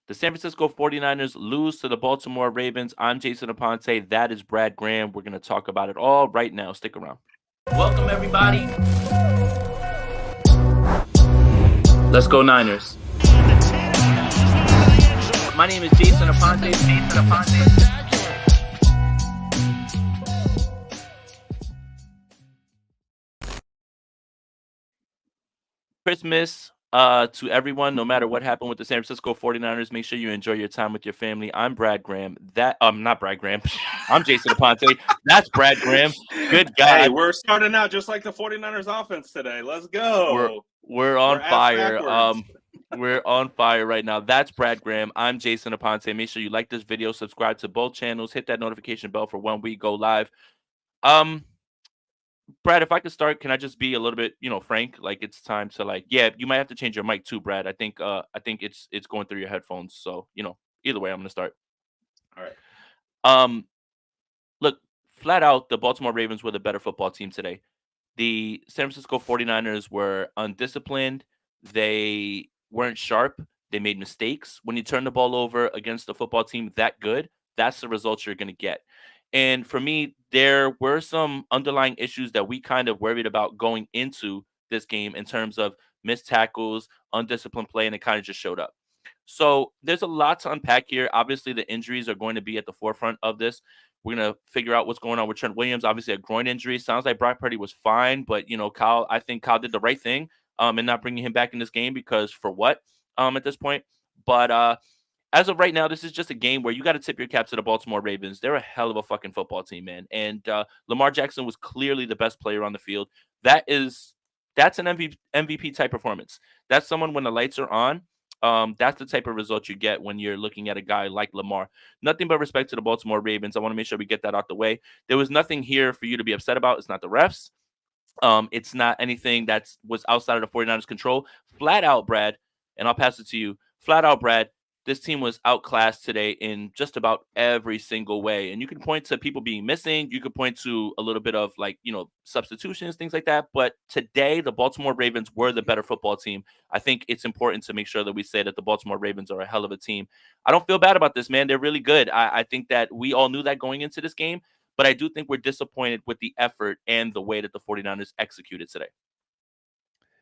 The San Francisco 49ers lose to the Baltimore Ravens. I'm Jason Aponte. That is Brad Graham. We're going to talk about it all right now. Stick around. Welcome, everybody. Let's go, Niners. My name is Jason Aponte. Christmas to everyone, no matter what happened with the San Francisco 49ers. Make sure you enjoy your time with your family. I'm Brad Graham. Not Brad Graham. I'm Jason Aponte. That's Brad Graham. Good God. Hey, we're starting out just like the 49ers offense today. Let's go. We're on fire. Backwards. We're on fire right now. That's Brad Graham. I'm Jason Aponte. Make sure you like this video, subscribe to both channels, hit that notification bell for when we go live. Brad, if I could start, can I just be a little bit, frank? Like it's time to you might have to change your mic too, Brad. I think it's going through your headphones. So, either way, I'm gonna start. All right. Look, flat out, the Baltimore Ravens were the better football team today. The San Francisco 49ers were undisciplined. They weren't sharp. They made mistakes. When you turn the ball over against a football team that good, that's the results you're gonna get. And for me, there were some underlying issues that we kind of worried about going into this game in terms of missed tackles, undisciplined play, and it kind of just showed up. So there's a lot to unpack here. Obviously, the injuries are going to be at the forefront of this. We're going to figure out what's going on with Trent Williams. Obviously, a groin injury. Sounds like Brock Purdy was fine, but, I think Kyle did the right thing in not bringing him back in this game because for what at this point? But as of right now, this is just a game where you got to tip your cap to the Baltimore Ravens. They're a hell of a fucking football team, man. And Lamar Jackson was clearly the best player on the field. That's an MVP type performance. That's someone when the lights are on. That's the type of result you get when you're looking at a guy like Lamar. Nothing but respect to the Baltimore Ravens. I want to make sure we get that out the way. There was nothing here for you to be upset about. It's not the refs. It's not anything that was outside of the 49ers control. Flat out, Brad, and I'll pass it to you. Flat out, Brad, this team was outclassed today in just about every single way. And you can point to people being missing. You could point to a little bit of substitutions, things like that. But today, the Baltimore Ravens were the better football team. I think it's important to make sure that we say that the Baltimore Ravens are a hell of a team. I don't feel bad about this, man. They're really good. I think that we all knew that going into this game. But I do think we're disappointed with the effort and the way that the 49ers executed today.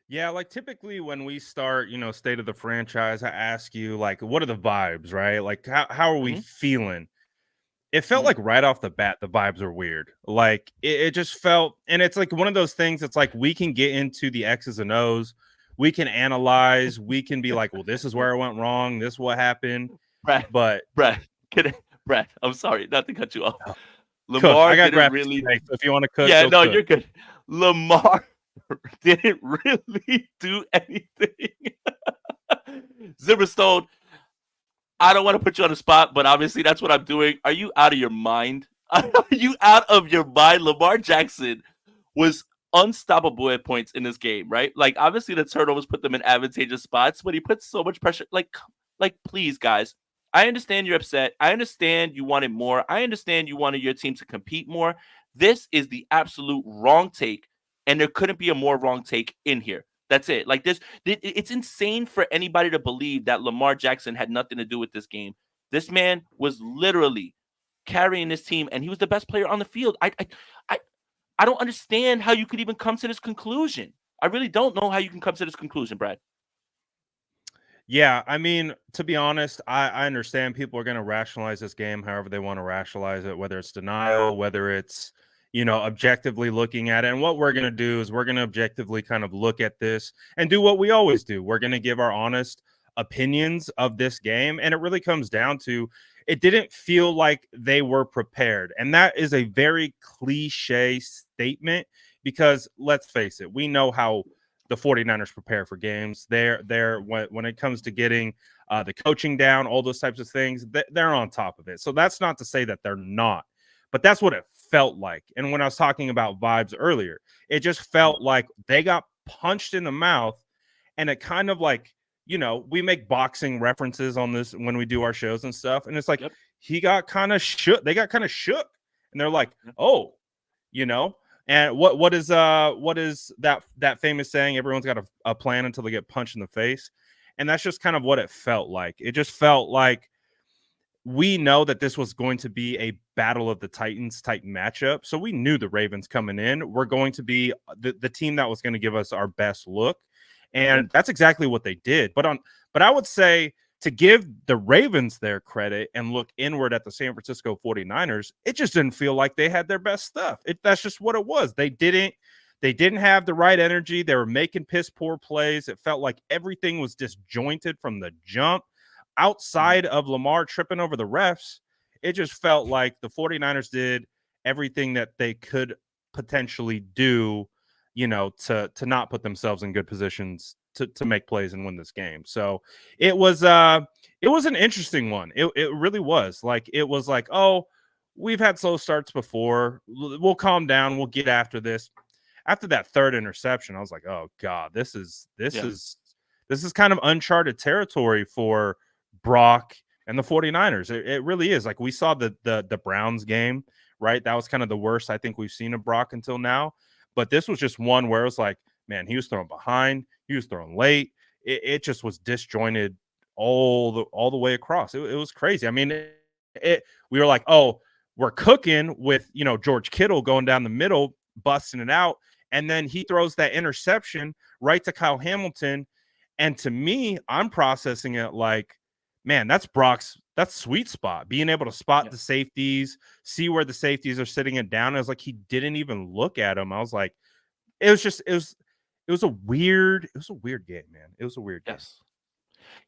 Yeah, typically when we start, state of the franchise, I ask you what are the vibes, right? How are we feeling? It felt like right off the bat, the vibes are weird. It just felt, and it's one of those things. It's we can get into the X's and O's, we can analyze, we can be well, this is where it went wrong, this is what happened. Brad, I'm sorry, not to cut you off. Lamar didn't really. So if you want to cook, yeah, no, you're good. Lamar didn't really do anything. Zimmerstone, I don't want to put you on the spot, but obviously that's what I'm doing. Are you out of your mind? Are you out of your mind? Lamar Jackson was unstoppable at points in this game, right? Obviously the turnovers put them in advantageous spots, but he put so much pressure. Please, guys. I understand you're upset. I understand you wanted more. I understand you wanted your team to compete more. This is the absolute wrong take. And there couldn't be a more wrong take in here. That's it. It's insane for anybody to believe that Lamar Jackson had nothing to do with this game. This man was literally carrying this team, and he was the best player on the field. I don't understand how you could even come to this conclusion. I really don't know how you can come to this conclusion, Brad. Yeah, I mean, to be honest, I understand people are going to rationalize this game however they want to rationalize it, whether it's denial, whether it's objectively looking at it. And what we're going to do is we're going to objectively kind of look at this and do what we always do. We're going to give our honest opinions of this game. And it really comes down to, it didn't feel like they were prepared. And that is a very cliche statement because let's face it, we know how the 49ers prepare for games. They're when it comes to getting the coaching down, all those types of things, they're on top of it. So that's not to say that they're not, but that's what it felt like. And when I was talking about vibes earlier, it just felt like they got punched in the mouth, and it kind of we make boxing references on this when we do our shows and stuff. And it's he got kind of shook. They got kind of shook, and they're like, oh, and what is that famous saying? Everyone's got a plan until they get punched in the face. And that's just kind of what it felt like. It just felt like we know that this was going to be a battle of the Titans type matchup. So we knew the Ravens coming in were going to be the team that was going to give us our best look. And that's exactly what they did. But I would say, to give the Ravens their credit and look inward at the San Francisco 49ers, it just didn't feel like they had their best stuff. That's just what it was. They didn't have the right energy. They were making piss poor plays. It felt like everything was disjointed from the jump. Outside of Lamar tripping over the refs, it just felt like the 49ers did everything that they could potentially do, to not put themselves in good positions to make plays and win this game. So it was an interesting one. It really was. Like, it was like, oh, we've had slow starts before. We'll calm down. We'll get after this. After that third interception, I was like, oh God, this is kind of uncharted territory for Brock and the 49ers. It really is. Like, we saw the Browns game, right? That was kind of the worst I think we've seen of Brock until now. But this was just one where it was like, man, he was throwing behind, he was throwing late. It just was disjointed all the way across. It was crazy. I mean, we were like, oh, we're cooking with, George Kittle going down the middle, busting it out. And then he throws that interception right to Kyle Hamilton. And to me, I'm processing it like, man, that's sweet spot. Being able to spot the safeties, see where the safeties are sitting it down. It was like he didn't even look at them. I was like, it was a weird game, man. It was a weird game. Yes.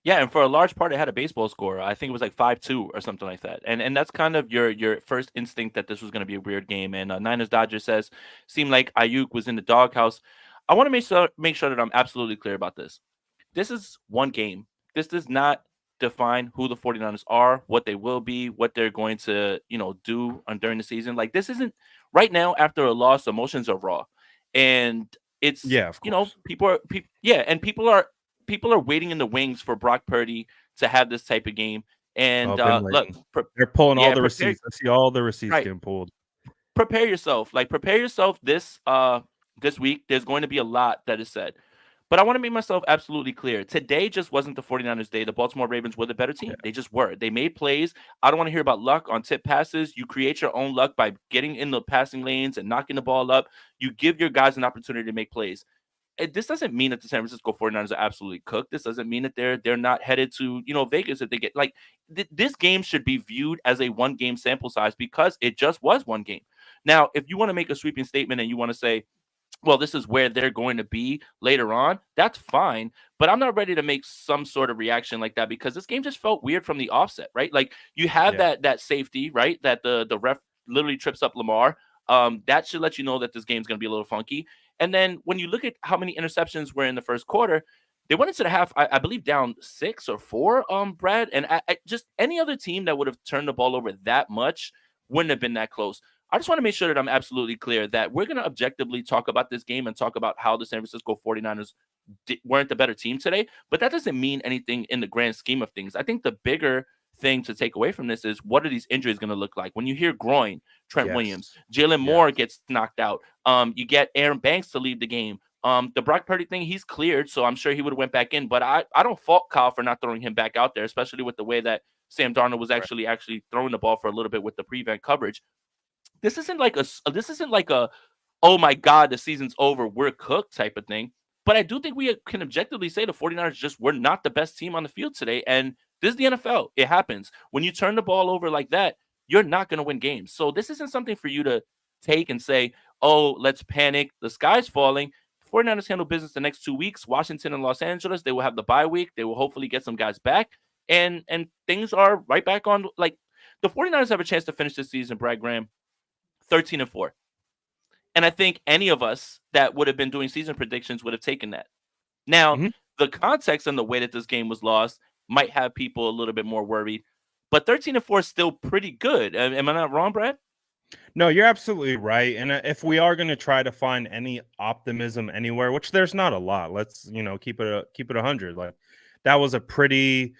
Yeah, and for a large part, it had a baseball score. I think it was like 5-2 or something like that. And that's kind of your first instinct that this was going to be a weird game. And Niners Dodgers says, seemed like Ayuk was in the doghouse. I want to make sure that I'm absolutely clear about this. This is one game. This does not define who the 49ers are, what they will be, what they're going to, do during the season. Like, this isn't right now after a loss, emotions are raw. And it's, of course. people are waiting in the wings for Brock Purdy to have this type of game. And look, they're pulling all the receipts. I see all the receipts getting pulled. Prepare yourself. Prepare yourself this week. There's going to be a lot that is said. But I want to make myself absolutely clear. Today just wasn't the 49ers day. The Baltimore Ravens were the better team. They just were. They made plays. I don't want to hear about luck on tip passes. You create your own luck by getting in the passing lanes and knocking the ball up. You give your guys an opportunity to make plays. This doesn't mean that the San Francisco 49ers are absolutely cooked. This doesn't mean that they're not headed to, Vegas if they get this game should be viewed as a one-game sample size because it just was one game. Now, if you want to make a sweeping statement and you want to say, well, this is where they're going to be later on, that's fine. But I'm not ready to make some sort of reaction like that because this game just felt weird from the offset, right? Like, you have that safety, right? That the ref literally trips up Lamar. That should let you know that this game's going to be a little funky. And then when you look at how many interceptions were in the first quarter, they went into the half, I believe, down 6 or 4, Brad. And I just any other team that would have turned the ball over that much wouldn't have been that close. I just want to make sure that I'm absolutely clear that we're going to objectively talk about this game and talk about how the San Francisco 49ers weren't the better team today. But that doesn't mean anything in the grand scheme of things. I think the bigger thing to take away from this is, what are these injuries going to look like? When you hear groin, Trent Williams, Jalen Moore gets knocked out. You get Aaron Banks to leave the game. The Brock Purdy thing, he's cleared, so I'm sure he would have went back in. But I don't fault Kyle for not throwing him back out there, especially with the way that Sam Darnold was actually throwing the ball for a little bit with the prevent coverage. This isn't like a oh my God, the season's over, we're cooked type of thing. But I do think we can objectively say the 49ers just were not the best team on the field today. And this is the NFL. It happens. When you turn the ball over like that, you're not going to win games. So this isn't something for you to take and say, oh, let's panic. The sky's falling. 49ers handle business the next 2 weeks. Washington and Los Angeles, they will have the bye week. They will hopefully get some guys back. And things are right back on. Like, the 49ers have a chance to finish this season, Brad Graham, 13-4. And I think any of us that would have been doing season predictions would have taken that. Now, the context and the way that this game was lost might have people a little bit more worried. But 13-4 is still pretty good. Am I not wrong, Brad? No, you're absolutely right. And if we are going to try to find any optimism anywhere, which there's not a lot, let's keep it 100. Like, that was a pretty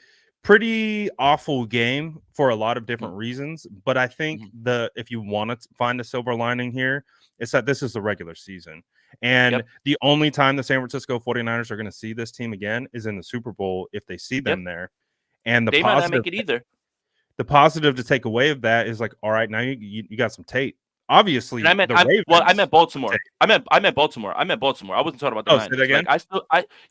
awful game for a lot of different reasons. But I think if you want to find a silver lining here, it's that this is the regular season. And the only time the San Francisco 49ers are going to see this team again is in the Super Bowl if they see them there. And they might not make it either. The positive to take away of that is like, all right, now you got some tape. Obviously, I meant Baltimore. I meant Baltimore. I wasn't talking about the Niners. Say that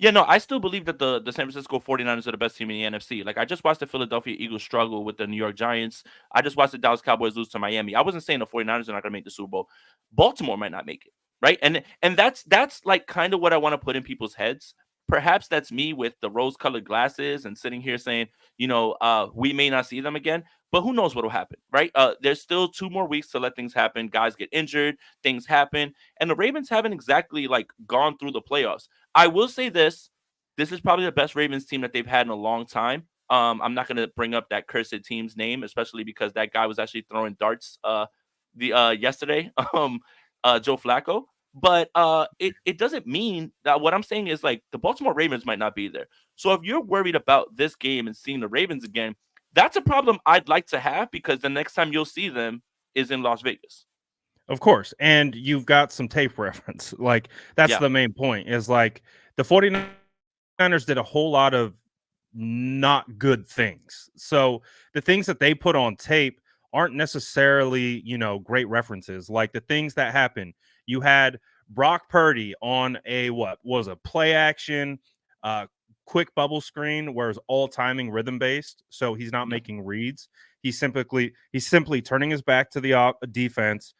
again? I still believe that the San Francisco 49ers are the best team in the NFC. Like, I just watched the Philadelphia Eagles struggle with the New York Giants. I just watched the Dallas Cowboys lose to Miami. I wasn't saying the 49ers are not going to make the Super Bowl. Baltimore might not make it, right? And that's like kind of what I want to put in people's heads. Perhaps that's me with the rose-colored glasses and sitting here saying, we may not see them again. But who knows what will happen, right? There's still 2 more weeks to let things happen. Guys get injured, things happen, and the Ravens haven't exactly like gone through the playoffs. I will say this is probably the best Ravens team that they've had in a long time. I'm not going to bring up that cursed team's name, especially because that guy was actually throwing darts yesterday, Joe Flacco. But it doesn't mean that what I'm saying is like the Baltimore Ravens might not be there. So if you're worried about this game and seeing the Ravens again, that's a problem I'd like to have because the next time you'll see them is in Las Vegas. Of course. And you've got some tape reference. Like, that's the main point is like the 49ers did a whole lot of not good things. So the things that they put on tape aren't necessarily, great references. Like the things that happened. You had Brock Purdy on a play action, quick bubble screen where it's all timing rhythm based, so he's not making reads. He's simply turning his back to the defense,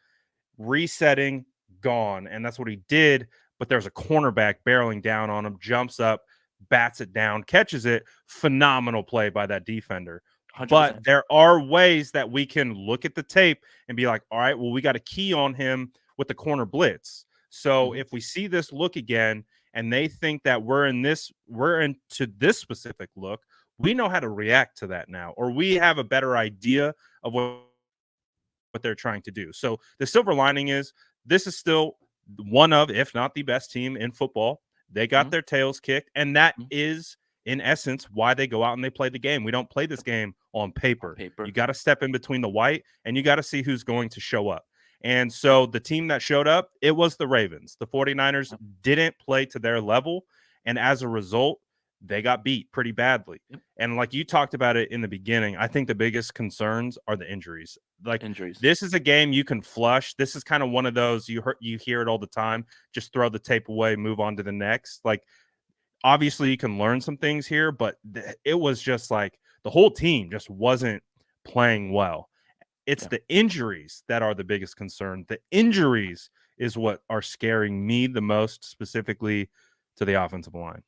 resetting, gone, and that's what he did. But there's a cornerback barreling down on him, jumps up, bats it down, catches it. Phenomenal play by that defender. 100%. But there are ways that we can look at the tape and be like, all right, well, we got a key on him with the corner blitz. So if we see this look again and they think that we're into this specific look, we know how to react to that now, or we have a better idea of what they're trying to do. So the silver lining is this is still one of, if not the best team in football. They got their tails kicked, and that is, in essence, why they go out and they play the game. We don't play this game on paper. You got to step in between the white, and you got to see who's going to show up. And so the team that showed up, it was the Ravens. The 49ers didn't play to their level, and as a result, they got beat pretty badly. And like you talked about it in the beginning, I think the biggest concerns are the injuries. Like this is a game you can flush. This is kind of one of those you hear it all the time. Just throw the tape away, move on to the next. Like obviously you can learn some things here, but it was just like the whole team just wasn't playing well. It's the injuries that are the biggest concern. The injuries is what are scaring me the most, specifically to the offensive line.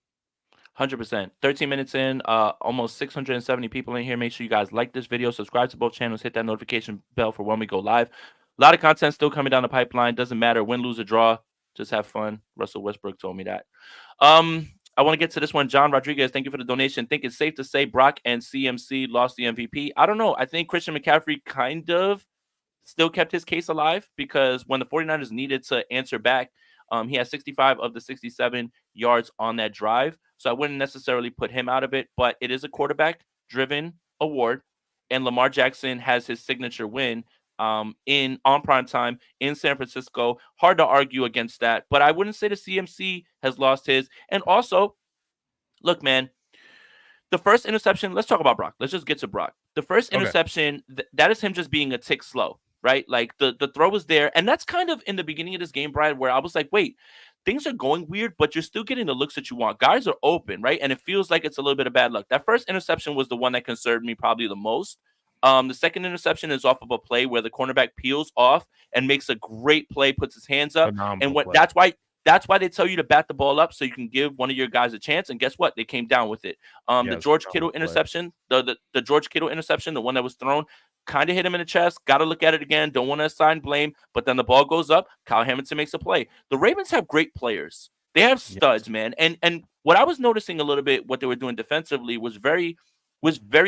100%. 13 minutes in, almost 670 people in here. Make sure you guys like this video, subscribe to both channels, hit that notification bell for when we go live. A lot of content still coming down the pipeline. Doesn't matter win, lose, or draw. Just have fun. Russell Westbrook told me that. I want to get to this one. John Rodriguez, thank you for the donation. Think it's safe to say Brock and CMC lost the MVP. I don't know. I think Christian McCaffrey kind of still kept his case alive because when the 49ers needed to answer back, he has 65 of the 67 yards on that drive. So I wouldn't necessarily put him out of it, but it is a quarterback-driven award, and Lamar Jackson has his signature win on prime time in San Francisco. Hard to argue against that, but I wouldn't say the CMC has lost his. And also, look, man, the first interception, let's talk about Brock. Let's just get to Brock. The first interception, that is him just being a tick slow, right? Like the throw was there. And that's kind of in the beginning of this game, Brian, where I was like, wait, things are going weird, but you're still getting the looks that you want. Guys are open, right? And it feels like it's a little bit of bad luck. That first interception was the one that concerned me probably the most. The second interception is off of a play where the cornerback peels off and makes a great play, puts his hands up. That's why they tell you to bat the ball up so you can give one of your guys a chance. And guess what? They came down with it. The George Kittle interception, the George Kittle interception, the one that was thrown, kind of hit him in the chest. Got to look at it again. Don't want to assign blame. But then the ball goes up. Kyle Hamilton makes a play. The Ravens have great players. They have studs, man. And what I was noticing a little bit, what they were doing defensively was very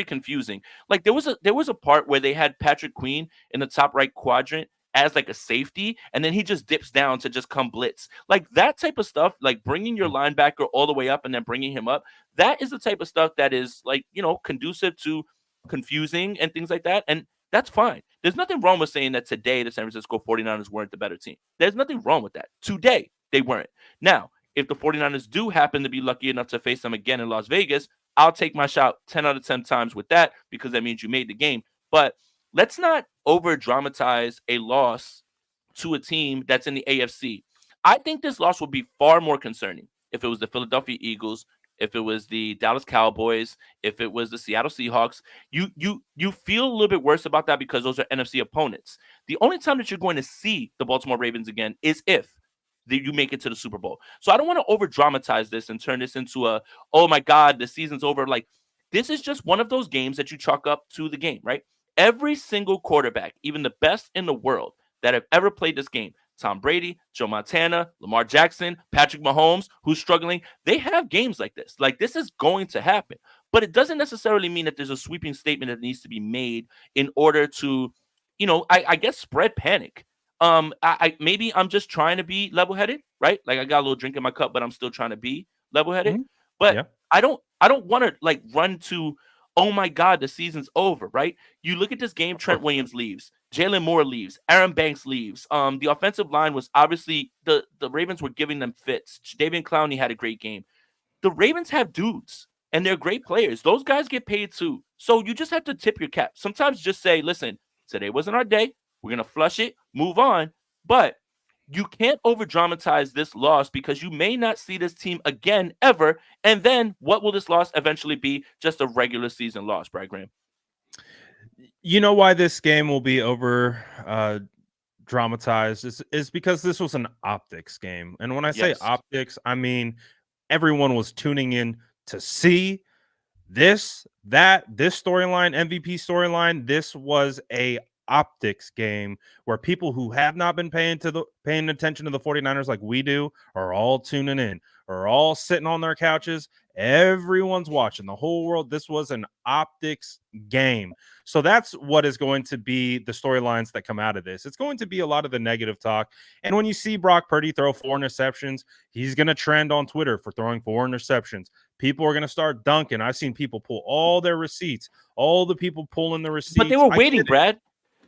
confusing. Like there was a part where they had Patrick Queen in the top right quadrant as like a safety, and then he just dips down to just come blitz. Like that type of stuff, like bringing your linebacker all the way up and then bringing him up, that is the type of stuff that is like, conducive to confusing and things like that. And that's fine. There's nothing wrong with saying that today the San Francisco 49ers weren't the better team. There's nothing wrong with that. Today, They weren't. Now, if the 49ers do happen to be lucky enough to face them again in Las Vegas, I'll take my shot 10 out of 10 times with that because that means you made the game. But let's not over dramatize a loss to a team that's in the AFC. I think this loss would be far more concerning if it was the Philadelphia Eagles, if it was the Dallas Cowboys, if it was the Seattle Seahawks. You feel a little bit worse about that because those are NFC opponents. The only time that you're going to see the Baltimore Ravens again is if you make it to the Super Bowl. So I don't want to over dramatize this and turn this into a, oh my God, the season's over. Like, this is just one of those games that you chalk up to the game, right? Every single quarterback, even the best in the world that have ever played this game, Tom Brady, Joe Montana, Lamar Jackson, Patrick Mahomes, who's struggling, they have games like this. Like, this is going to happen. But it doesn't necessarily mean that there's a sweeping statement that needs to be made in order to, I guess, spread panic. I maybe I'm just trying to be level-headed, right? Like, I got a little drink in my cup, but I'm still trying to be level-headed. But Yeah. I don't want to like run to, oh my God, the season's over, right? You look at this game, Trent Williams leaves, Jalen Moore leaves, Aaron Banks leaves. The offensive line was obviously the Ravens were giving them fits. David Clowney had a great game. The Ravens have dudes and they're great players. Those guys get paid too. So you just have to tip your cap. Sometimes just say, listen, today wasn't our day. We're going to flush it, move on. But you can't over dramatize this loss because you may not see this team again ever. And then what will this loss eventually be? Just a regular season loss, Brad Graham. You know why this game will be over dramatized is because this was an optics game. And when I say optics, I mean everyone was tuning in to see this storyline, MVP storyline. This was a optics game where people who have not been paying attention to the 49ers like we do are all tuning in, are all sitting on their couches. Everyone's watching, the whole world. This was an optics game. So that's what is going to be the storylines that come out of this. It's going to be a lot of the negative talk. And when you see Brock Purdy throw 4 interceptions, he's going to trend on Twitter for throwing 4 interceptions. People are going to start dunking. I've seen people pull all their receipts, all the people pulling the receipts. But they were waiting, Brad.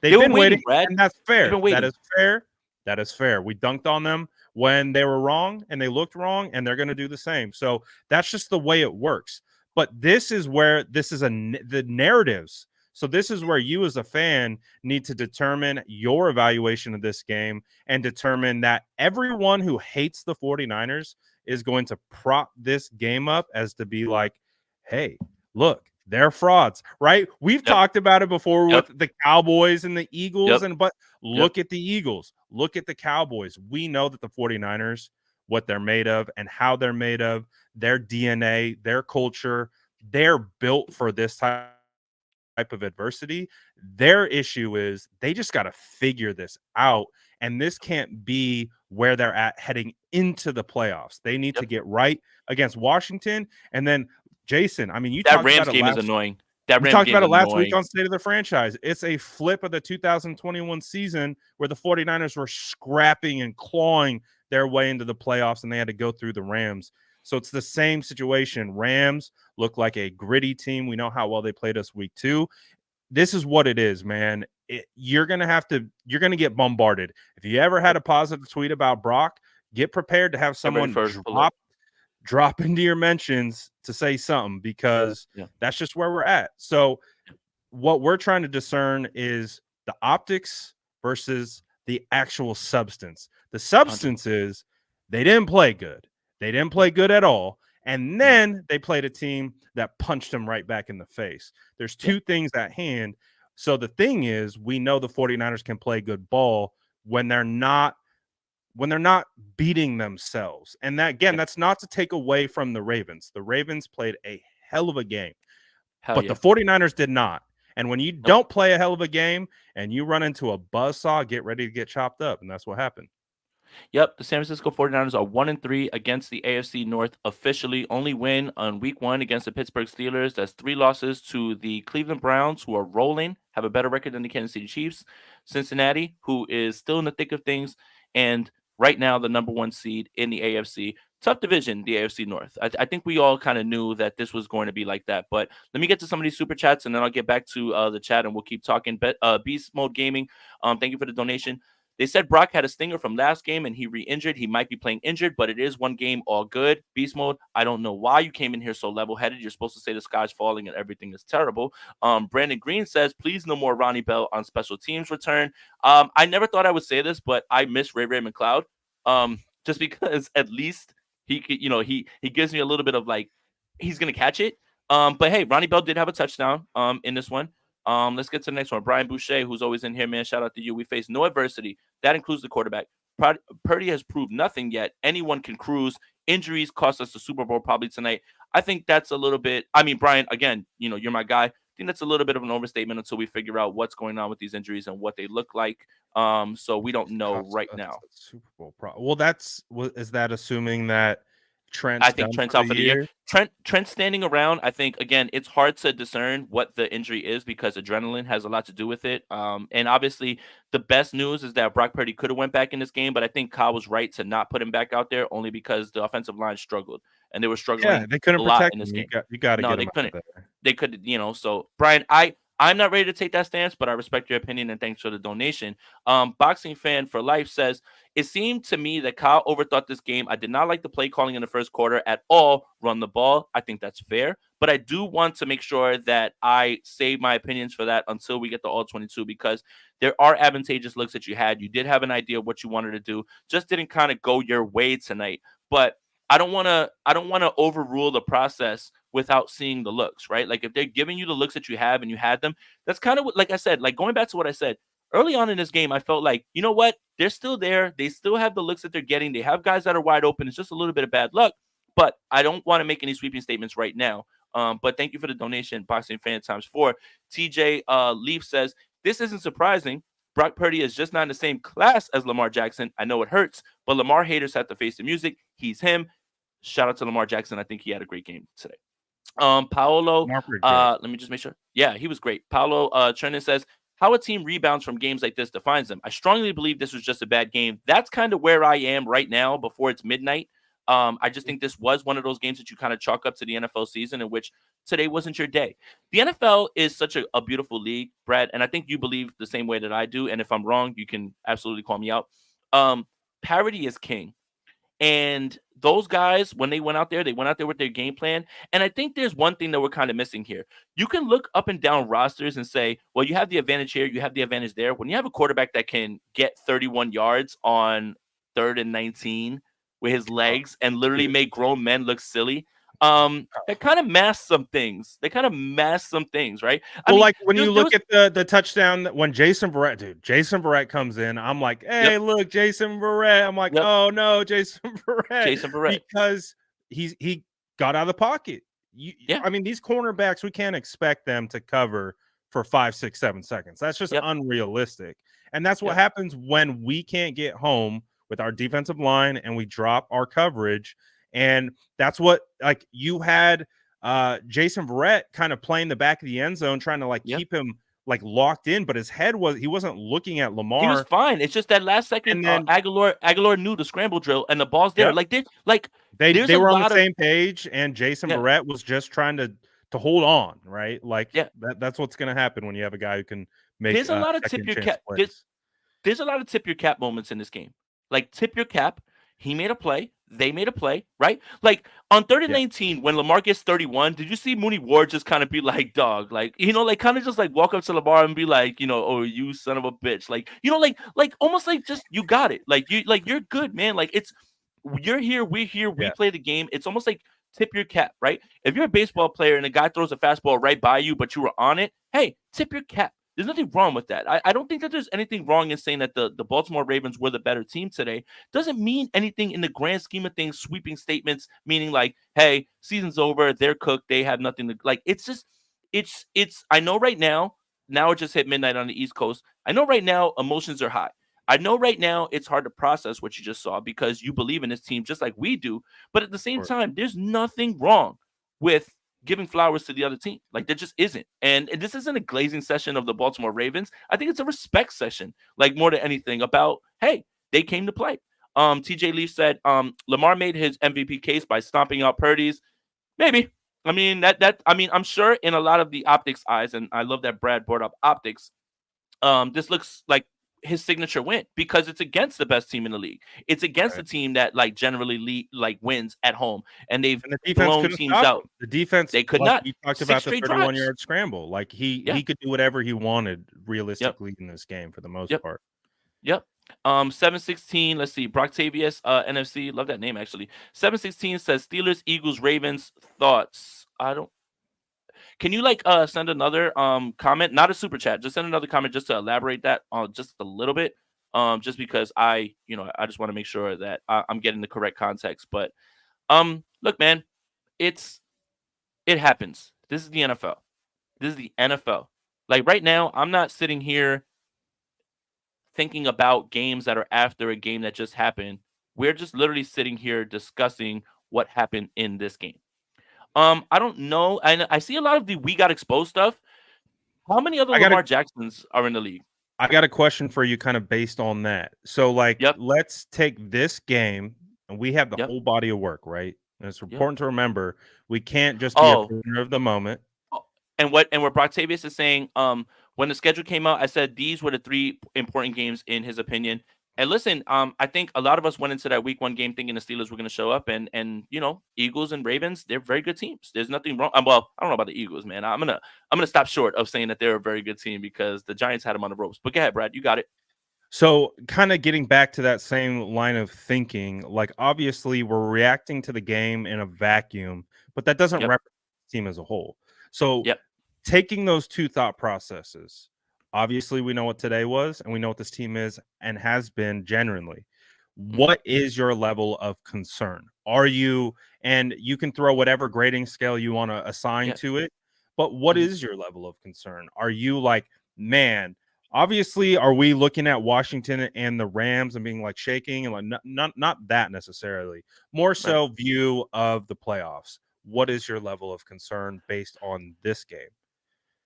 They've been waiting, Brad. And that's fair. That is fair. That is fair. We dunked on them when they were wrong and they looked wrong, and they're going to do the same. So that's just the way it works. But this is where the narratives. So this is where you as a fan need to determine your evaluation of this game and determine that everyone who hates the 49ers is going to prop this game up as to be like, hey, look, they're frauds, right? We've talked about it before with the Cowboys and the Eagles, but look at the Eagles, look at the Cowboys. We know that the 49ers, what they're made of and how they're made of, their DNA, their culture, they're built for this type of adversity. Their issue is they just got to figure this out, and this can't be where they're at heading into the playoffs. They need to get right against Washington, and then Jason, I mean, you that Rams game is annoying. We talked about it last week on State of the Franchise. It's a flip of the 2021 season where the 49ers were scrapping and clawing their way into the playoffs, and they had to go through the Rams. So it's the same situation. Rams look like a gritty team. We know how well they played us week 2. This is what it is, man. You're going to get bombarded. If you ever had a positive tweet about Brock, get prepared to have someone drop into your mentions to say something, because that's just where we're at. So what we're trying to discern is the optics versus the actual substance. The substance is they didn't play good. They didn't play good at all. And then they played a team that punched them right back in the face. There's 2 things at hand. So the thing is, we know the 49ers can play good ball when they're not beating themselves. And that, again, that's not to take away from the Ravens. The Ravens played a hell of a game, but the 49ers did not. And when you don't play a hell of a game and you run into a buzzsaw, get ready to get chopped up. And that's what happened. Yep, the San Francisco 49ers are 1-3 against the AFC North officially. Only win on week 1 against the Pittsburgh Steelers. That's 3 losses to the Cleveland Browns, who are rolling, have a better record than the Kansas City Chiefs. Cincinnati, who is still in the thick of things, and right now the number 1 seed in the AFC. Tough division, the AFC North. I think we all kind of knew that this was going to be like that. But let me get to some of these super chats, and then I'll get back to the chat, and we'll keep talking. Beast Mode Gaming, thank you for the donation. They said Brock had a stinger from last game and he re-injured. He might be playing injured, but it is one game, all good. Beast mode. I don't know why you came in here so level-headed. You're supposed to say the sky's falling and everything is terrible. Brandon Green says, please no more Ronnie Bell on special teams return. I never thought I would say this, but I miss Ray McLeod. Just because at least he could, he gives me a little bit of like he's gonna catch it. But hey, Ronnie Bell did have a touchdown in this one. Let's get to the next one. Brian Boucher, who's always in here, man. Shout out to you. We face no adversity. That includes the quarterback. Purdy has proved nothing yet. Anyone can cruise. Injuries cost us the Super Bowl probably tonight. I think that's a little bit. I mean, Brian, again, you're my guy. I think that's a little bit of an overstatement until we figure out what's going on with these injuries and what they look like. So we don't know right now. Super Bowl well, is that assuming that I think Trent's out for the year. Trent standing around. I think again, it's hard to discern what the injury is because adrenaline has a lot to do with it. And obviously, the best news is that Brock Purdy could have went back in this game, but I think Kyle was right to not put him back out there only because the offensive line struggled and they were struggling. Yeah, they couldn't protect in this game. You got to get him out there. They could, So Brian, I'm not ready to take that stance, but I respect your opinion and thanks for the donation. Boxing Fan for Life says, it seemed to me that Kyle overthought this game. I did not like the play calling in the first quarter at all. Run the ball. I think that's fair. But I do want to make sure that I save my opinions for that until we get the all 22 because there are advantageous looks that you had. You did have an idea of what you wanted to do. Just didn't kind of go your way tonight. But I don't want to overrule the process without seeing the looks, right? Like if they're giving you the looks that you have and you had them, that's kind of what, like I said, like going back to what I said early on in this game, I felt like, you know what? They're still there. They still have the looks that they're getting. They have guys that are wide open. It's just a little bit of bad luck, but I don't want to make any sweeping statements right now. But thank you for the donation, Boxing Fan ×4. TJ Leaf says, this isn't surprising. Brock Purdy is just not in the same class as Lamar Jackson. I know it hurts, but Lamar haters have to face the music. He's him. Shout out to Lamar Jackson. I think he had a great game today. Paolo, let me just make sure. Yeah, he was great. Paolo Trenton says, how a team rebounds from games like this defines them. I strongly believe this was just a bad game. That's kind of where I am right now before it's midnight. I just think this was one of those games that you kind of chalk up to the NFL season in which today wasn't your day. The NFL is such a beautiful league, Brad, and I think you believe the same way that I do. And if I'm wrong, you can absolutely call me out. Parity is king. And those guys, when they went out there with their game plan. And I think there's one thing that we're kind of missing here. You can look up and down rosters and say, well, you have the advantage here, you have the advantage there. When you have a quarterback that can get 31 yards on 3rd and 19 with his legs and literally make grown men look silly, that kind of masks some things. Right? I mean, like when you look at the touchdown when Jason Verrett comes in, I'm like, hey, look, Jason Verrett. I'm like, oh no, Jason Verrett, because he got out of the pocket. I mean, these cornerbacks, we can't expect them to cover for 5, 6, 7 seconds. That's just unrealistic, and that's what happens when we can't get home with our defensive line and we drop our coverage. And that's what, like, you had Jason Verrett kind of playing the back of the end zone, trying to keep him like locked in, but his head he wasn't looking at Lamar. He was fine. It's just that last second, then, Aguilar knew the scramble drill and the ball's there. They were on the same page, and Jason Verrett was just trying to hold on, right? Like that's what's going to happen when you have a guy who can make. There's a lot of tip your cap. There's a lot of tip your cap moments in this game. Like tip your cap. He made a play. They made a play, right? Like on 3rd and 19, when Lamar gets 31, did you see Mooney Ward just kind of be like, dog, like, like kind of just like walk up to Lamar and be like, oh, you son of a bitch. Like, like almost like just, you got it. Like you're good, man. Like you're here, we're here, we play the game. It's almost like tip your cap, right? If you're a baseball player and a guy throws a fastball right by you, but you were on it, hey, tip your cap. There's nothing wrong with that. I don't think that there's anything wrong in saying that the Baltimore Ravens were the better team today. Doesn't mean anything in the grand scheme of things, sweeping statements, meaning like, hey, season's over, they're cooked, they have nothing to like. It's just, it's, I know right now it just hit midnight on the East Coast. I know right now emotions are high. I know right now it's hard to process what you just saw because you believe in this team just like we do. But at the same time, there's nothing wrong with giving flowers to the other team. Like there just isn't. And this isn't a glazing session of the Baltimore Ravens. I think it's a respect session, like more than anything about, hey, they came to play. TJ Leaf said, Lamar made his MVP case by stomping out Purdy's. Maybe. I mean, I'm sure in a lot of the optics eyes, and I love that Brad brought up optics. This looks like his signature win because it's against the best team in the league. It's against the team that like generally wins at home, and they've And the defense blown couldn't teams stop out. him. The defense, They could like not. you talked 6 about the straight drives. 31-yard scramble. Like Yeah. he could do whatever he wanted Yep. realistically in this game for the most Yep. part. Yep. 716. Let's see. Brocktavius, NFC. Love that name actually. 716 says Steelers, Eagles, Ravens. Thoughts? I don't. Can you like send another comment? Not a super chat. Just send another comment just to elaborate that on just a little bit. Just because I just want to make sure that I'm getting the correct context. But look, man, it happens. This is the NFL. This is the NFL. Like right now, I'm not sitting here thinking about games that are after a game that just happened. We're just literally sitting here discussing what happened in this game. I don't know. And I see a lot of the we got exposed stuff. How many other Lamar Jacksons are in the league? I got a question for you kind of based on that. So like Yep. let's take this game and we have the Yep. whole body of work, right? And it's Yep. important to remember we can't just be a prisoner of the moment. And what Brocktavius is saying, when the schedule came out, I said these were the 3 important games in his opinion. And listen, I think a lot of us went into that week 1 game thinking the Steelers were going to show up, and Eagles and Ravens, they're very good teams. There's nothing wrong. Well, I don't know about the Eagles, man. I'm gonna stop short of saying that they're a very good team because the Giants had them on the ropes. But go ahead, Brad, you got it. So kind of getting back to that same line of thinking, like obviously we're reacting to the game in a vacuum, but that doesn't represent the team as a whole. So taking those 2 thought processes, obviously we know what today was and we know what this team is and has been genuinely. What is your level of concern? Are you, and you can throw whatever grading scale you want to assign to it, but what is your level of concern? Are you like, man, obviously, are we looking at Washington and the Rams and being like shaking and like not that necessarily, more so view of the playoffs? What is your level of concern based on this game?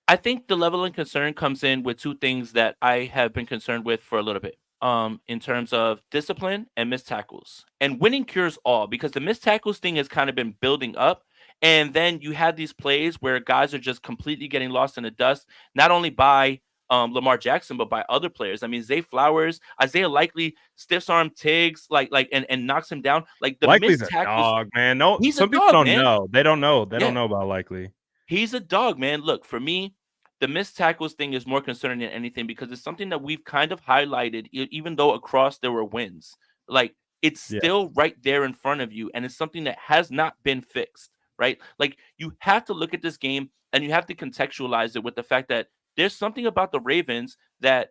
I think the level of concern comes in with 2 things that I have been concerned with for a little bit. In terms of discipline and missed tackles. And winning cures all because the missed tackles thing has kind of been building up. And then you have these plays where guys are just completely getting lost in the dust, not only by Lamar Jackson, but by other players. I mean, Zay Flowers, Isaiah Likely stiffs arm Tiggs, and knocks him down. Like the Likely's missed a tackles. dog, man. No, he's some a people dog, don't man. know. They don't know. They don't know about Likely. He's a dog, man. Look, for me, the missed tackles thing is more concerning than anything because it's something that we've kind of highlighted, even though across there were wins. Like it's still right there in front of you, and it's something that has not been fixed, right? Like you have to look at this game and you have to contextualize it with the fact that there's something about the Ravens that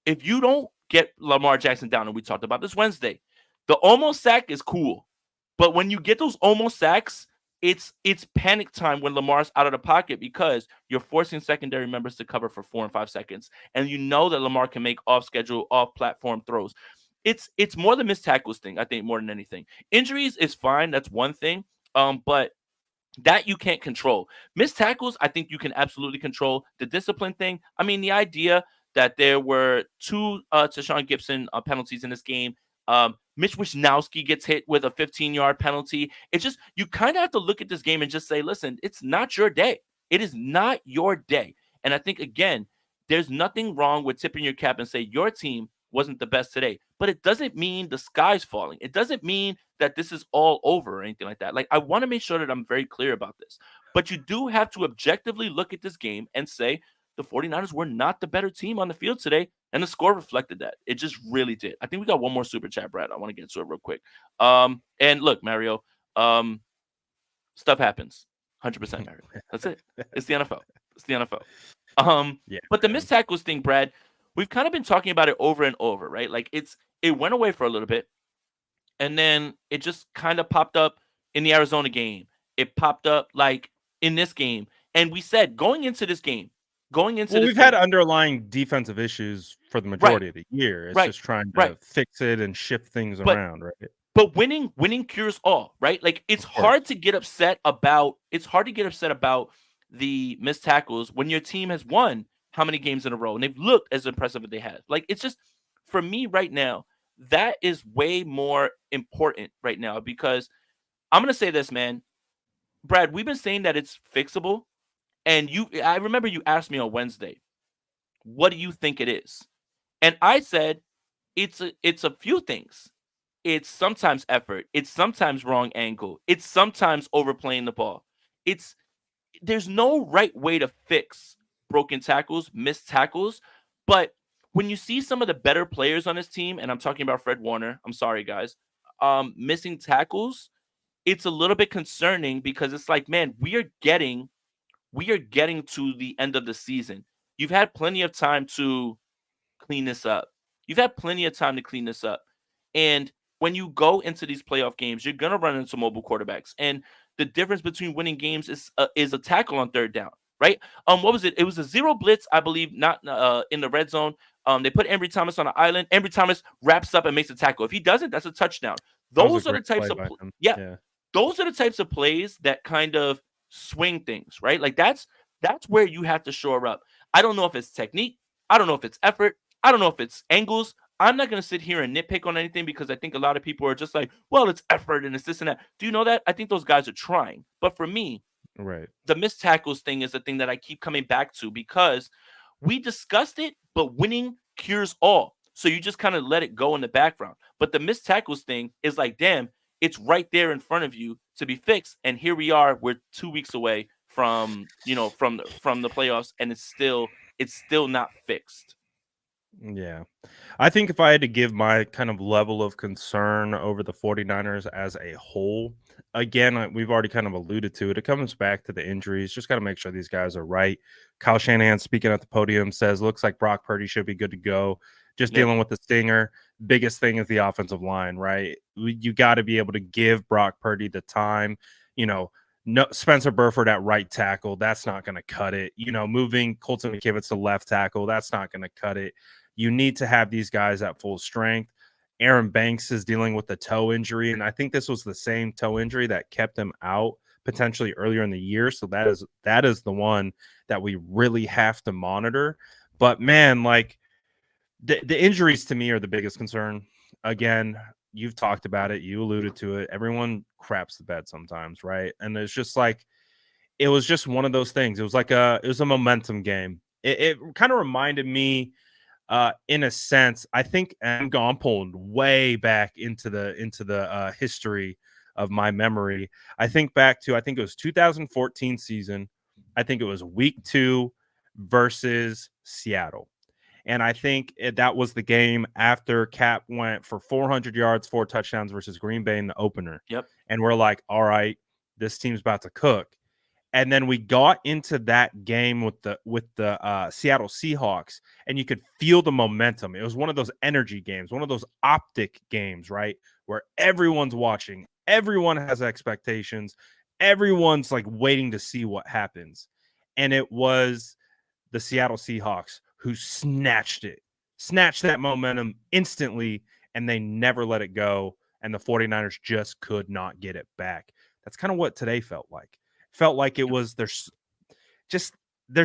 if you don't get Lamar Jackson down, and we talked about this Wednesday, the almost sack is cool. But when you get those almost sacks, it's panic time when Lamar's out of the pocket because you're forcing secondary members to cover for 4 and 5 seconds. And you know that Lamar can make off-schedule, off-platform throws. It's more the missed tackles thing, I think, more than anything. Injuries is fine. That's one thing. But that you can't control. Missed tackles, I think you can absolutely control. The discipline thing, I mean, the idea that there were 2 Tashawn Gibson penalties in this game. Mitch Wisnowski gets hit with a 15-yard penalty. It's just, you kind of have to look at this game and just say, listen, it's not your day. It is not your day. And I think, again, there's nothing wrong with tipping your cap and say your team wasn't the best today. But it doesn't mean the sky's falling. It doesn't mean that this is all over or anything like that. Like, I want to make sure that I'm very clear about this. But you do have to objectively look at this game and say the 49ers were not the better team on the field today. And the score reflected that. It just really did. I think we got one more super chat, Brad. I want to get to it real quick. And look, Mario, stuff happens. 100%, Mario. That's it. It's the NFL. It's the NFL. But the missed tackles thing, Brad, we've kind of been talking about it over and over, right? Like it went away for a little bit, and then it just kind of popped up in the Arizona game. It popped up like in this game, and we said going into this game, we've had underlying defensive issues for the majority of the year. It's just trying to fix it and shift things around, right? But winning cures all, right? Like it's hard to get upset about. It's hard to get upset about the missed tackles when your team has won how many games in a row and they've looked as impressive as they have. Like it's just, for me right now, that is way more important right now because I'm gonna say this, man, Brad. We've been saying that it's fixable, and I remember you asked me on Wednesday, what do you think it is? And I said it's a few things. It's sometimes effort. It's sometimes wrong angle. It's sometimes overplaying the ball. It's There's no right way to fix broken tackles, missed tackles. But when you see some of the better players on this team, and I'm talking about Fred Warner, I'm sorry guys, missing tackles, it's a little bit concerning because it's like, man, we are getting to the end of the season. You've had plenty of time to clean this up. You've had plenty of time to clean this up. And when you go into these playoff games, you're gonna run into mobile quarterbacks. And the difference between winning games is a tackle on third down, right? What was it? It was a zero blitz, I believe, not in the red zone. They put Embry Thomas on an island. Embry Thomas wraps up and makes a tackle. If he doesn't, that's a touchdown. That was a Those are the great types play of by him. yeah, Yeah. those are the types of plays that kind of swing things, right? Like that's where you have to shore up. I don't know if it's technique. I don't know if it's effort. I don't know if it's angles. I'm not going to sit here and nitpick on anything because I think a lot of people are just like, well, it's effort and it's this and that. Do you know that? I think those guys are trying. But for me, Right. the missed tackles thing is the thing that I keep coming back to because we discussed it, but winning cures all. So you just kind of let it go in the background. But the missed tackles thing is like, damn, it's right there in front of you to be fixed. And here we are, we're 2 weeks away from, from the playoffs, and it's still not fixed. Yeah. I think if I had to give my kind of level of concern over the 49ers as a whole, again, we've already kind of alluded to it. It comes back to the injuries. Just got to make sure these guys are right. Kyle Shanahan, speaking at the podium, says looks like Brock Purdy should be good to go. Just Yep. dealing with the stinger. Biggest thing is the offensive line, right? You got to be able to give Brock Purdy the time. No Spencer Burford at right tackle. That's not going to cut it. Moving Colton McKivitz to left tackle. That's not going to cut it. You need to have these guys at full strength. Aaron Banks is dealing with a toe injury, and I think this was the same toe injury that kept him out potentially earlier in the year. So that is the one that we really have to monitor. But man, like the injuries to me are the biggest concern. Again, you've talked about it, you alluded to it. Everyone craps the bed sometimes, right? And it's just like it was just one of those things. It was a momentum game. It kind of reminded me in a sense, I think I'm pulling way back into the history of my memory. I think it was 2014 season. I think it was week 2 versus Seattle. And I think that was the game after Cap went for 400 yards, 4 touchdowns versus Green Bay in the opener. Yep. And we're like, all right, this team's about to cook. And then we got into that game with the Seattle Seahawks, and you could feel the momentum. It was one of those energy games, one of those optic games, right? Where everyone's watching, everyone has expectations, everyone's like waiting to see what happens. And it was the Seattle Seahawks who snatched that momentum instantly, and they never let it go. And the 49ers just could not get it back. That's kind of what today felt like. Felt like it was there's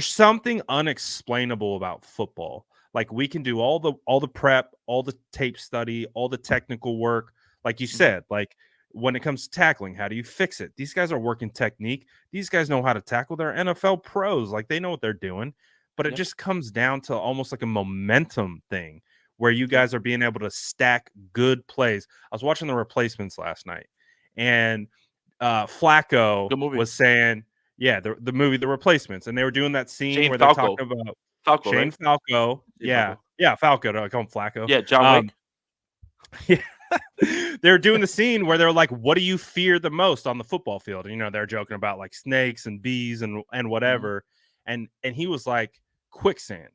something unexplainable about football. Like we can do all the prep, all the tape study, all the technical work. Like you said, like when it comes to tackling, how do you fix it? These guys are working technique. These guys know how to tackle. They're NFL pros. Like they know what they're doing. But it just comes down to almost like a momentum thing where you guys are being able to stack good plays. I was watching The Replacements last night, and Flacco was saying, the movie The Replacements, and they were doing that scene where they're talking about Falco, Shane right? Falco. Yeah, Falco. I call him Flacco. Yeah, John Wick. Yeah. They're doing the scene where they're like, what do you fear the most on the football field? They're joking about like snakes and bees and whatever. And he was like, quicksand.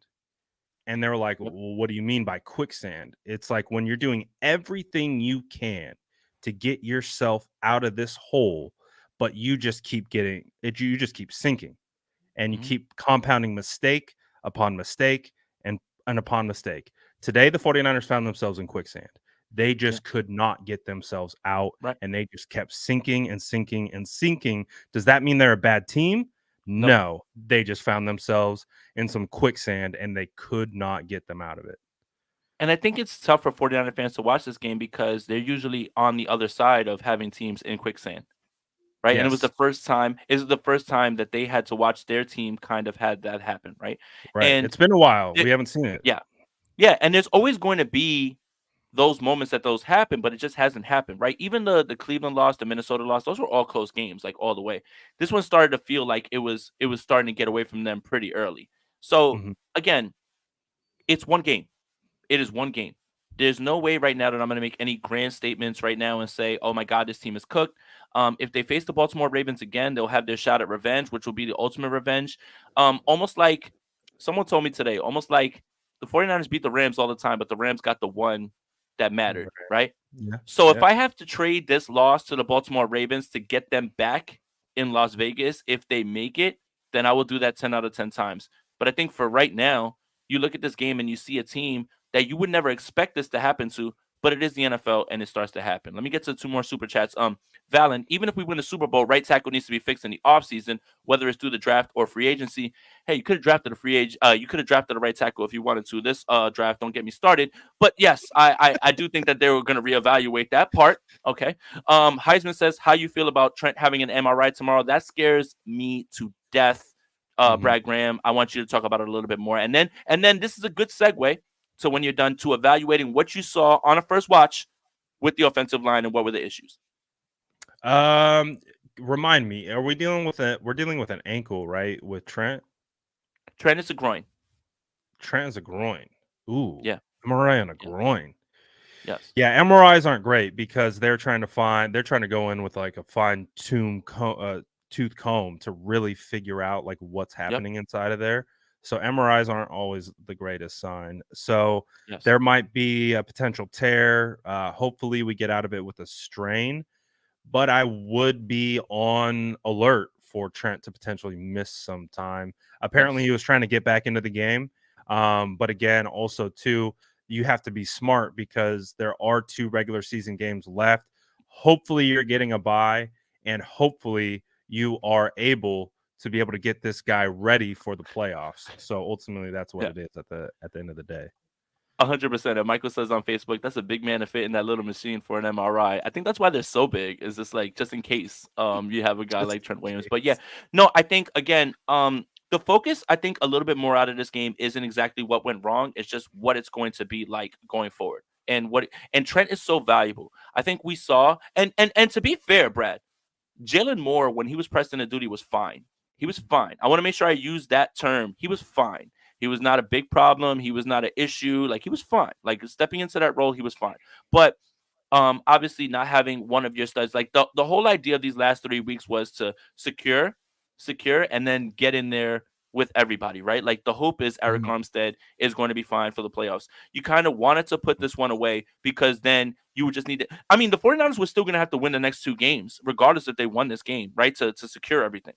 And they were like, well, what do you mean by quicksand? It's like when you're doing everything you can to get yourself out of this hole, but you just keep sinking, and you keep compounding mistake upon mistake and upon mistake. Today, the 49ers found themselves in quicksand. They just could not get themselves out, and they just kept sinking and sinking and sinking. Does that mean they're a bad team? No, they just found themselves in some quicksand, and they could not get them out of it. And I think it's tough for 49er fans to watch this game because they're usually on the other side of having teams in quicksand, right? Yes. And it was the first time that they had to watch their team kind of had that happen, right? Right. And it's been a while. We haven't seen it. Yeah. Yeah, and there's always going to be those moments that those happen, but it just hasn't happened, right? Even the Cleveland loss, the Minnesota loss, those were all close games, like all the way. This one started to feel like it was starting to get away from them pretty early. So Mhm. again, it's one game. It is one game. There's no way right now that I'm going to make any grand statements right now and say, "Oh my God, this team is cooked." If they face the Baltimore Ravens again, they'll have their shot at revenge, which will be the ultimate revenge. Almost like someone told me today, almost like the 49ers beat the Rams all the time, but the Rams got the one that mattered, Right. right? Yeah. So if Yeah. I have to trade this loss to the Baltimore Ravens to get them back in Las Vegas, if they make it, then I will do that 10 out of 10 times. But I think for right now, you look at this game and you see a team that you would never expect this to happen to, but it is the NFL and it starts to happen. Let me get to two more super chats. Valen, even if we win the Super Bowl, right tackle needs to be fixed in the offseason, whether it's through the draft or free agency. Hey, you could have drafted a free agent. You could have drafted a right tackle if you wanted to. This draft, don't get me started. But yes, I do think that they were going to reevaluate that part. Okay. Heisman says, how you feel about Trent having an MRI tomorrow? That scares me to death. Mhm. Brad Graham, I want you to talk about it a little bit more. And then this is a good segue to when you're done to evaluating what you saw on a first watch with the offensive line and what were the issues. Um, Remind me, are we dealing with we're dealing with an ankle, right? With Trent? Trent is a groin. Trent is a groin. Ooh, Yeah. MRI on a Yeah. groin. Yes. Yeah, MRIs aren't great because they're trying to go in with like a fine tooth comb to really figure out like what's Yep. happening inside of there. So MRIs aren't always the greatest sign. So Yes. there might be a potential tear. Hopefully we get out of it with a strain, but I would be on alert for Trent to potentially miss some time. Apparently, Yes. he was trying to get back into the game. But again, also too, you have to be smart because there are 2 regular season games left. Hopefully, you're getting a bye, and hopefully, you are able to be able to get this guy ready for the playoffs. So ultimately, that's what Yeah. it is at the end of the day. 100%. And Michael says on Facebook, that's a big man to fit in that little machine for an MRI. I think that's why they're so big. Is just like just in case you have a guy Just like Trent in Williams. But yeah, case. no, I think again, the focus I think a little bit more out of this game isn't exactly what went wrong. It's just what it's going to be like going forward. And Trent is so valuable. I think we saw and to be fair, Brad, Jalen Moore, when he was pressed into duty, was fine. He was fine. I want to make sure I use that term. He was fine. He was not a big problem. He was not an issue. Like he was fine. Like stepping into that role, he was fine. But obviously not having one of your studs, like the whole idea of these last 3 weeks was to secure, and then get in there with everybody, right? Like the hope is Eric Mhm. Armstead is going to be fine for the playoffs. You kind of wanted to put this one away because then you would just need to. I mean, the 49ers were still going to have to win the next 2 games, regardless if they won this game, right? To secure everything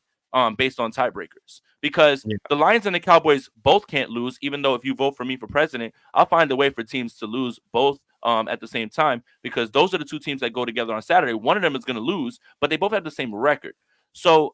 based on tiebreakers. Because Yeah. the Lions and the Cowboys both can't lose, even though if you vote for me for president, I'll find a way for teams to lose both at the same time, because those are the 2 teams that go together on Saturday. One of them is going to lose, but they both have the same record. So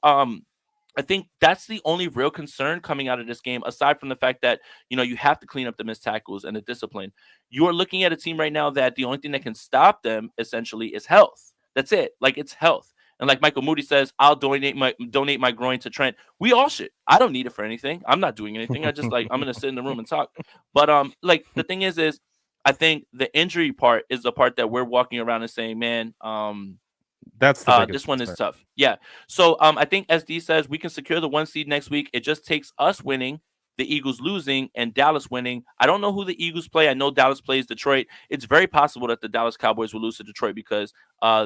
I think that's the only real concern coming out of this game, aside from the fact that, you have to clean up the missed tackles and the discipline. You are looking at a team right now that the only thing that can stop them essentially is health. That's it. Like it's health. And like Michael Moody says, I'll donate my groin to Trent. We all should. I don't need it for anything. I'm not doing anything. I just like I'm gonna sit in the room and talk. But like the thing is I think the injury part is the part that we're walking around and saying, man, That's the biggest this one is concern. tough. Yeah. So I think SD says we can secure the 1 seed next week. It just takes us winning, the Eagles losing, and Dallas winning. I don't know who the Eagles play. I know Dallas plays Detroit. It's very possible that the Dallas Cowboys will lose to Detroit because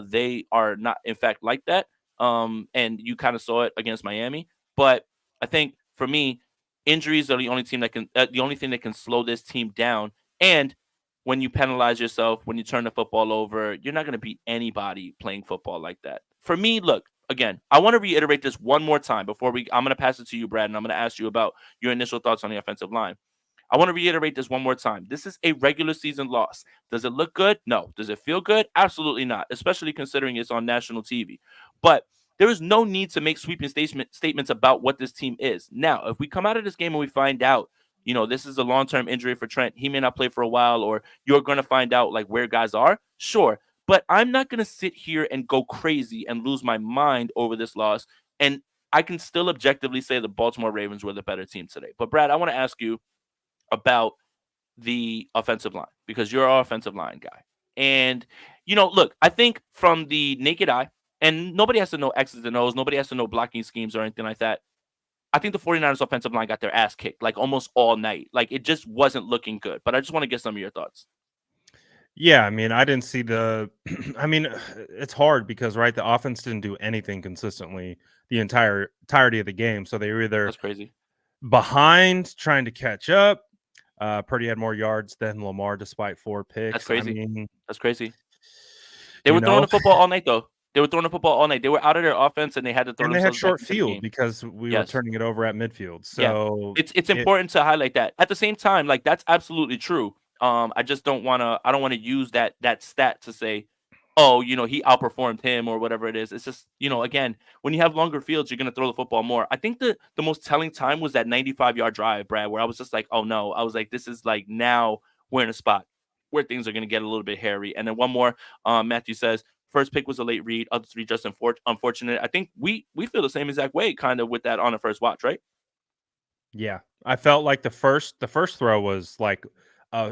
they are not, in fact, like that. And you kind of saw it against Miami. But I think for me, injuries are the only thing that can slow this team down. And when you penalize yourself, when you turn the football over, you're not going to beat anybody playing football like that. For me, look, again, I want to reiterate this one more time before I'm going to pass it to you, Brad, and I'm going to ask you about your initial thoughts on the offensive line. I want to reiterate this one more time. This is a regular season loss. Does it look good? No. Does it feel good? Absolutely not, especially considering it's on national TV. But there is no need to make sweeping statements about what this team is. Now, if we come out of this game and we find out, this is a long-term injury for Trent, he may not play for a while, or you're going to find out like where guys are, sure. But I'm not going to sit here and go crazy and lose my mind over this loss. And I can still objectively say the Baltimore Ravens were the better team today. But Brad, I want to ask you about the offensive line because you're our offensive line guy. And, look, I think from the naked eye, and nobody has to know X's and O's, nobody has to know blocking schemes or anything like that. I think the 49ers offensive line got their ass kicked like almost all night. Like it just wasn't looking good. But I just want to get some of your thoughts. Yeah, I mean, I didn't see the I mean, it's hard because right, the offense didn't do anything consistently the entirety of the game. So they were either That's crazy. behind trying to catch up. Purdy had more yards than Lamar despite 4 picks. That's crazy. I mean, That's crazy. They were throwing the football all night, though. They were throwing the football all night. They were out of their offense, and they had to throw and they had themselves back short into the field game. because we were Yes. turning it over at midfield. Yeah. So It's important to highlight that. At the same time, like that's absolutely true. I just don't want to use that stat to say, oh, he outperformed him or whatever it is. It's just, again, when you have longer fields, you're going to throw the football more. I think the most telling time was that 95-yard drive, Brad, where I was just like, oh no, I was like, this is like now we're in a spot where things are going to get a little bit hairy. And then one more, Matthew says, first pick was a late read. Other three just unfortunate. I think we feel the same exact way kind of with that on the first watch, right? yeah, I felt like the first throw was like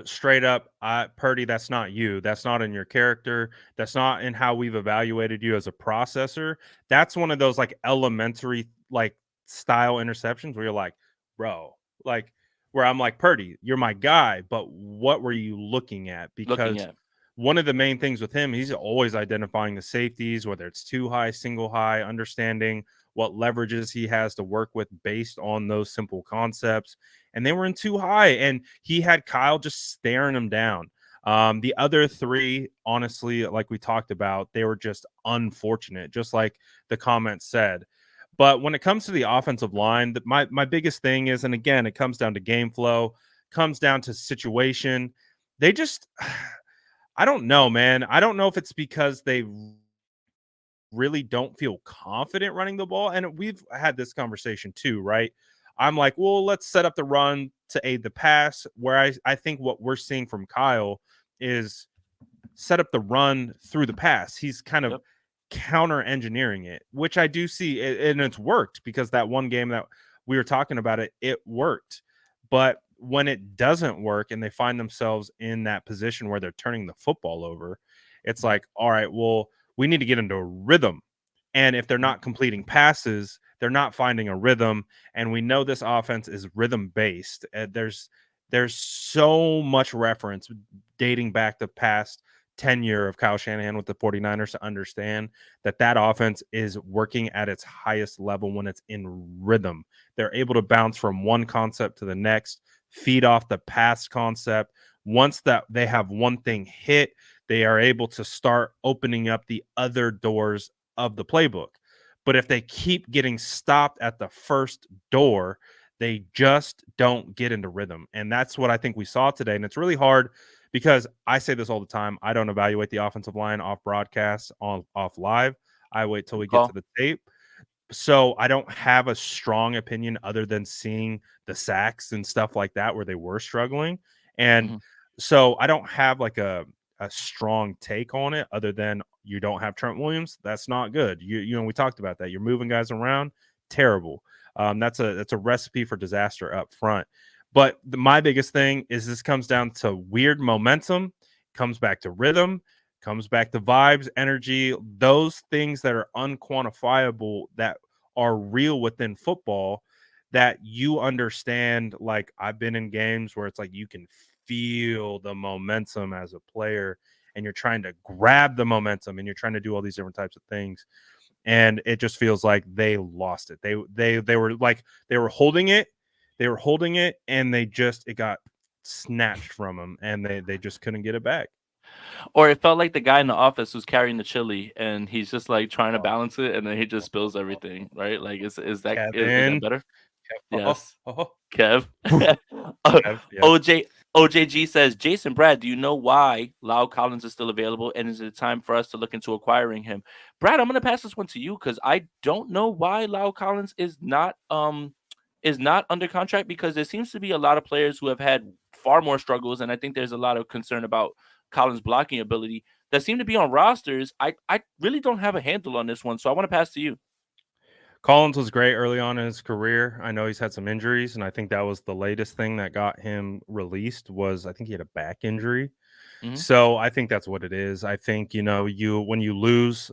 straight up, Purdy, that's not you. That's not in your character. That's not in how we've evaluated you as a processor. That's one of those like elementary like style interceptions where you're like, bro, like where I'm like, Purdy, you're my guy, but what were you looking at? Looking Because at. one of the main things with him, he's always identifying the safeties, whether it's too high, single high, understanding what leverages he has to work with based on those simple concepts. And they were in too high, and he had Kyle just staring him down. The other three, honestly, like we talked about, they were just unfortunate, just like the comment said. But when it comes to the offensive line, my biggest thing is, and again, it comes down to game flow, comes down to situation. They just, I don't know, man. I don't know if it's because they really don't feel confident running the ball. And we've had this conversation too, right? I'm like, well, let's set up the run to aid the pass. Where I think what we're seeing from Kyle is set up the run through the pass. He's kind of counter engineering it, which I do see. And it's worked because that one game that we were talking about it worked. But when it doesn't work and they find themselves in that position where they're turning the football over, it's like, all right, well, we need to get into a rhythm. And if they're not completing passes, they're not finding a rhythm. And we know this offense is rhythm based. There's so much reference dating back the past tenure of Kyle Shanahan with the 49ers to understand that offense is working at its highest level when it's in rhythm. They're able to bounce from one concept to the next, feed off the past concept. Once that they have one thing hit, they are able to start opening up the other doors of the playbook. But if they keep getting stopped at the first door, they just don't get into rhythm. And that's what I think we saw today. And it's really hard because I say this all the time. I don't evaluate the offensive line off broadcast, off live. I wait till we get to the tape. So I don't have a strong opinion other than seeing the sacks and stuff like that where they were struggling. And so I don't have like a strong take on it other than you don't have Trent Williams. That's not good. You know, we talked about that. You're moving guys around. Terrible. That's a recipe for disaster up front. But my biggest thing is this comes down to weird momentum, comes back to rhythm, comes back to vibes, energy, those things that are unquantifiable that are real within football that you understand. Like I've been in games where it's like you can feel the momentum as a player and you're trying to grab the momentum and you're trying to do all these different types of things. And it just feels like they lost it. They were like they were holding it and it got snatched from them and they just couldn't get it back. Or it felt like the guy in the office who's carrying the chili and he's just like trying to balance it and then he just spills everything, right? Like is that better? Yes. Kev. Kev, yeah. OJG says, Jason, Brad, do you know why Lau Collins is still available? And is it time for us to look into acquiring him? Brad, I'm going to pass this one to you because I don't know why Lau Collins is not under contract because there seems to be a lot of players who have had far more struggles. And I think there's a lot of concern about Collins' blocking ability that seem to be on rosters. I really don't have a handle on this one. So I want to pass to you. Collins was great early on in his career. I know he's had some injuries, and I think that was the latest thing that got him released was I think he had a back injury. Mhm. So I think that's what it is. I think, when you lose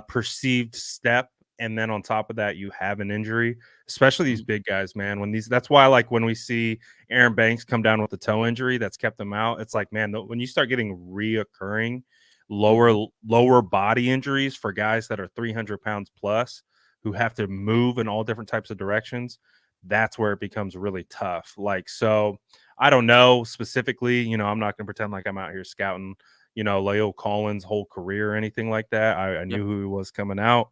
perceived step, and then on top of that, you have an injury, especially these Mhm. big guys, man. That's why, like, when we see Aaron Banks come down with a toe injury that's kept him out, it's like, man, when you start getting reoccurring Mhm. lower body injuries for guys that are 300 pounds plus who have to move in all different types of directions, that's where it becomes really tough. Like, so I don't know specifically, I'm not going to pretend like I'm out here scouting Leo Collins' whole career or anything like that. I Yep. knew who he was coming out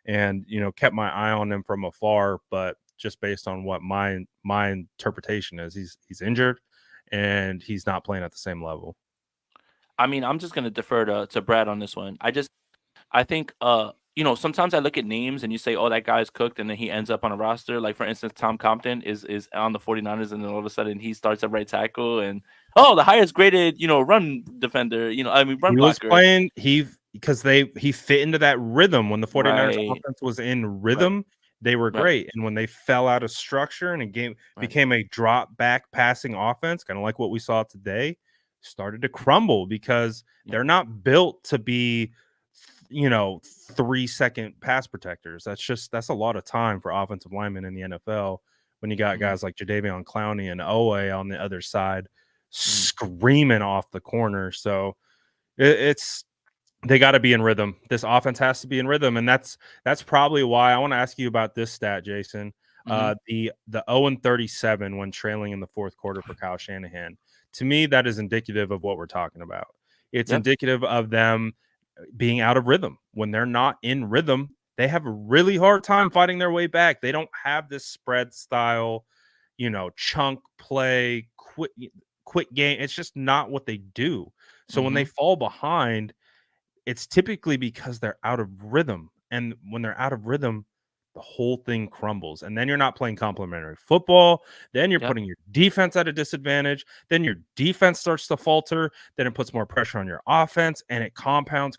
and, kept my eye on him from afar. But just based on what my interpretation is, he's injured and he's not playing at the same level. I mean, I'm just gonna defer to Brad on this one. I think sometimes I look at names and you say, "Oh, that guy's cooked," and then he ends up on a roster. Like, for instance, Tom Compton is on the 49ers, and then all of a sudden he starts at right tackle and, oh, the highest graded, run defender, I mean run He was blocker. playing he fit into that rhythm. When the 49ers Right. offense was in Right. rhythm, they were Right. great, and when they fell out of structure and a game Right. became a drop back passing offense, kinda like what we saw today, started to crumble because Yep. they're not built to be, 3-second pass protectors. That's a lot of time for offensive linemen in the NFL when you got Mhm. guys like Jadeveon Clowney and Owe on the other side Mhm. screaming off the corner, so it's they got to be in rhythm. This offense has to be in rhythm, and that's probably why I want to ask you about this stat, Jason. Mhm. The 0-37 when trailing in the fourth quarter for Kyle Shanahan. To me, that is indicative of what we're talking about. It's Yep. indicative of them being out of rhythm. When they're not in rhythm, they have a really hard time fighting their way back. They don't have this spread style, chunk play, quick game. It's just not what they do. So when they Mhm. fall behind, it's typically because they're out of rhythm. And when they're out of rhythm, the whole thing crumbles. And then you're not playing complementary football. Then you're Yep. putting your defense at a disadvantage. Then your defense starts to falter. Then it puts more pressure on your offense and it compounds.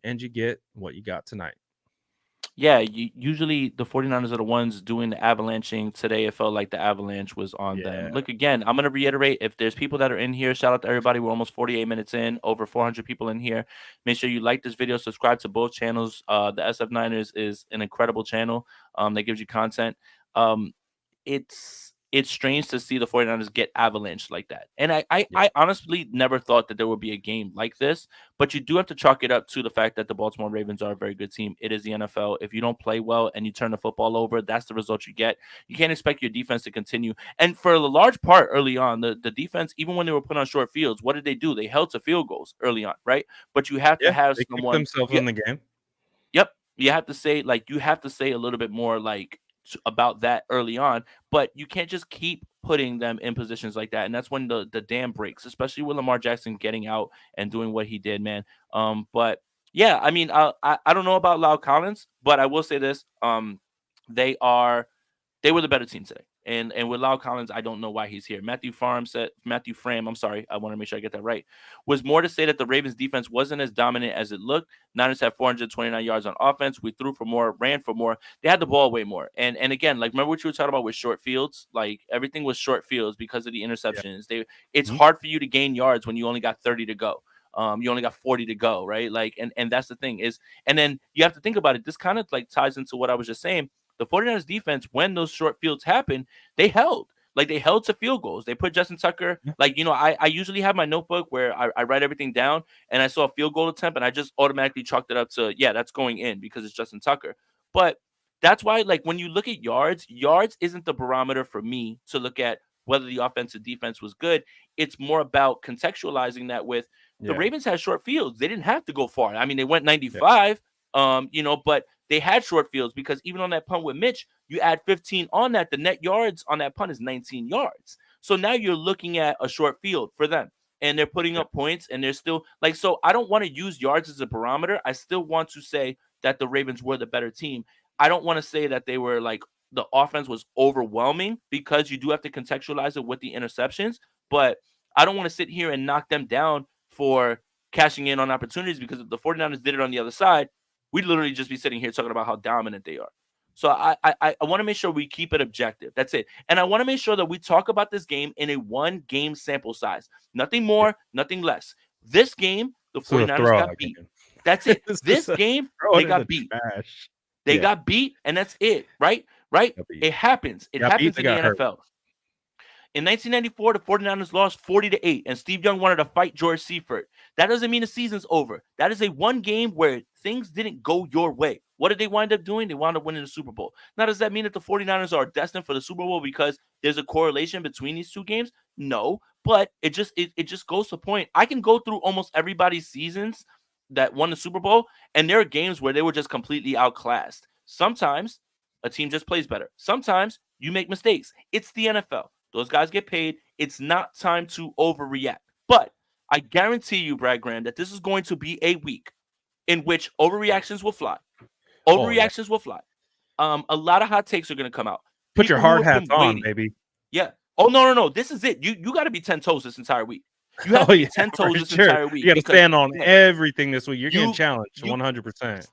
And you get what you got tonight. Yeah, usually the 49ers are the ones doing the avalanching. Today, it felt like the avalanche was on them. Yeah. Look, again, I'm going to reiterate, if there's people that are in here, shout out to everybody. We're almost 48 minutes in, over 400 people in here. Make sure you like this video, subscribe to both channels. The SF Niners is an incredible channel that gives you content. Um, it's strange to see the 49ers get avalanched like that. And Yeah. I honestly never thought that there would be a game like this, but you do have to chalk it up to the fact that the Baltimore Ravens are a very good team. It is the NFL. If you don't play well and you turn the football over, that's the result you get. You can't expect your defense to continue. And for a large part early on, the defense, even when they were put on short fields, what did they do? They held to field goals early on, right? But you have to Yeah. have They kicked someone. themselves in the game. Yep. You have to say a little bit more about that early on, but you can't just keep putting them in positions like that. And that's when the dam breaks, especially with Lamar Jackson getting out and doing what he did, man. But yeah, I mean, I don't know about Lyle Collins, but I will say this. They are they were the better team today. And with Lyle Collins, I don't know why he's here. Matthew Frame, I'm sorry, I want to make sure I get that right, was more to say that the Ravens defense wasn't as dominant as it looked. Niners had 429 yards on offense. We threw for more, ran for more. They had the ball way more. And again, like, remember what you were talking about with short fields? Like, everything was short fields because of the Yeah. interceptions. It's Mhm. hard for you to gain yards when you only got 30 to go. You only got 40 to go, right? Like, and that's the thing is, and then you have to think about it. This kind of like ties into what I was just saying. The 49ers defense, when those short fields happen, they held. Like, they held to field goals. They put Justin Tucker, Yeah. like, I usually have my notebook where I write everything down, and I saw a field goal attempt and I just automatically chalked it up to, yeah, that's going in because it's Justin Tucker. But that's why, like, when you look at yards isn't the barometer for me to look at whether the offensive defense was good. It's more about contextualizing that with the Yeah. Ravens had short fields. They didn't have to go far. I mean, they went Yeah. 95, but they had short fields because even on that punt with Mitch, you add 15 on that. The net yards on that punt is 19 yards. So now you're looking at a short field for them. And they're putting Yeah. up points, and they're still like, so I don't want to use yards as a barometer. I still want to say that the Ravens were the better team. I don't want to say that they were like the offense was overwhelming because you do have to contextualize it with the interceptions. But I don't want to sit here and knock them down for cashing in on opportunities, because if the 49ers did it on the other side, we'd literally just be sitting here talking about how dominant they are. So I want to make sure we keep it objective. That's it. And I want to make sure that we talk about this game in a 1 game sample size. Nothing more, nothing less. This game, the 49ers got beat. That's it. This game, they got beat. They got beat, and that's it, right? Right? It happens. It happens in the NFL. In 1994, the 49ers lost 40-8, and Steve Young wanted to fight George Seifert. That doesn't mean the season's over. That is a 1 game where things didn't go your way. What did they wind up doing? They wound up winning the Super Bowl. Now, does that mean that the 49ers are destined for the Super Bowl because there's a correlation between these 2 games? No, but it just goes to point. I can go through almost everybody's seasons that won the Super Bowl, and there are games where they were just completely outclassed. Sometimes a team just plays better. Sometimes you make mistakes. It's the NFL. Those guys get paid. It's not time to overreact. But I guarantee you, Brad Graham, that this is going to be a week in which overreactions will fly. Overreactions will fly. A lot of hot takes are going to come out. Put your hard hats on, baby. Yeah. Oh, no. This is it. You got to be 10 toes this entire week. You have to be 10 toes this entire week. You got to stand on everything this week. You're getting challenged 100%.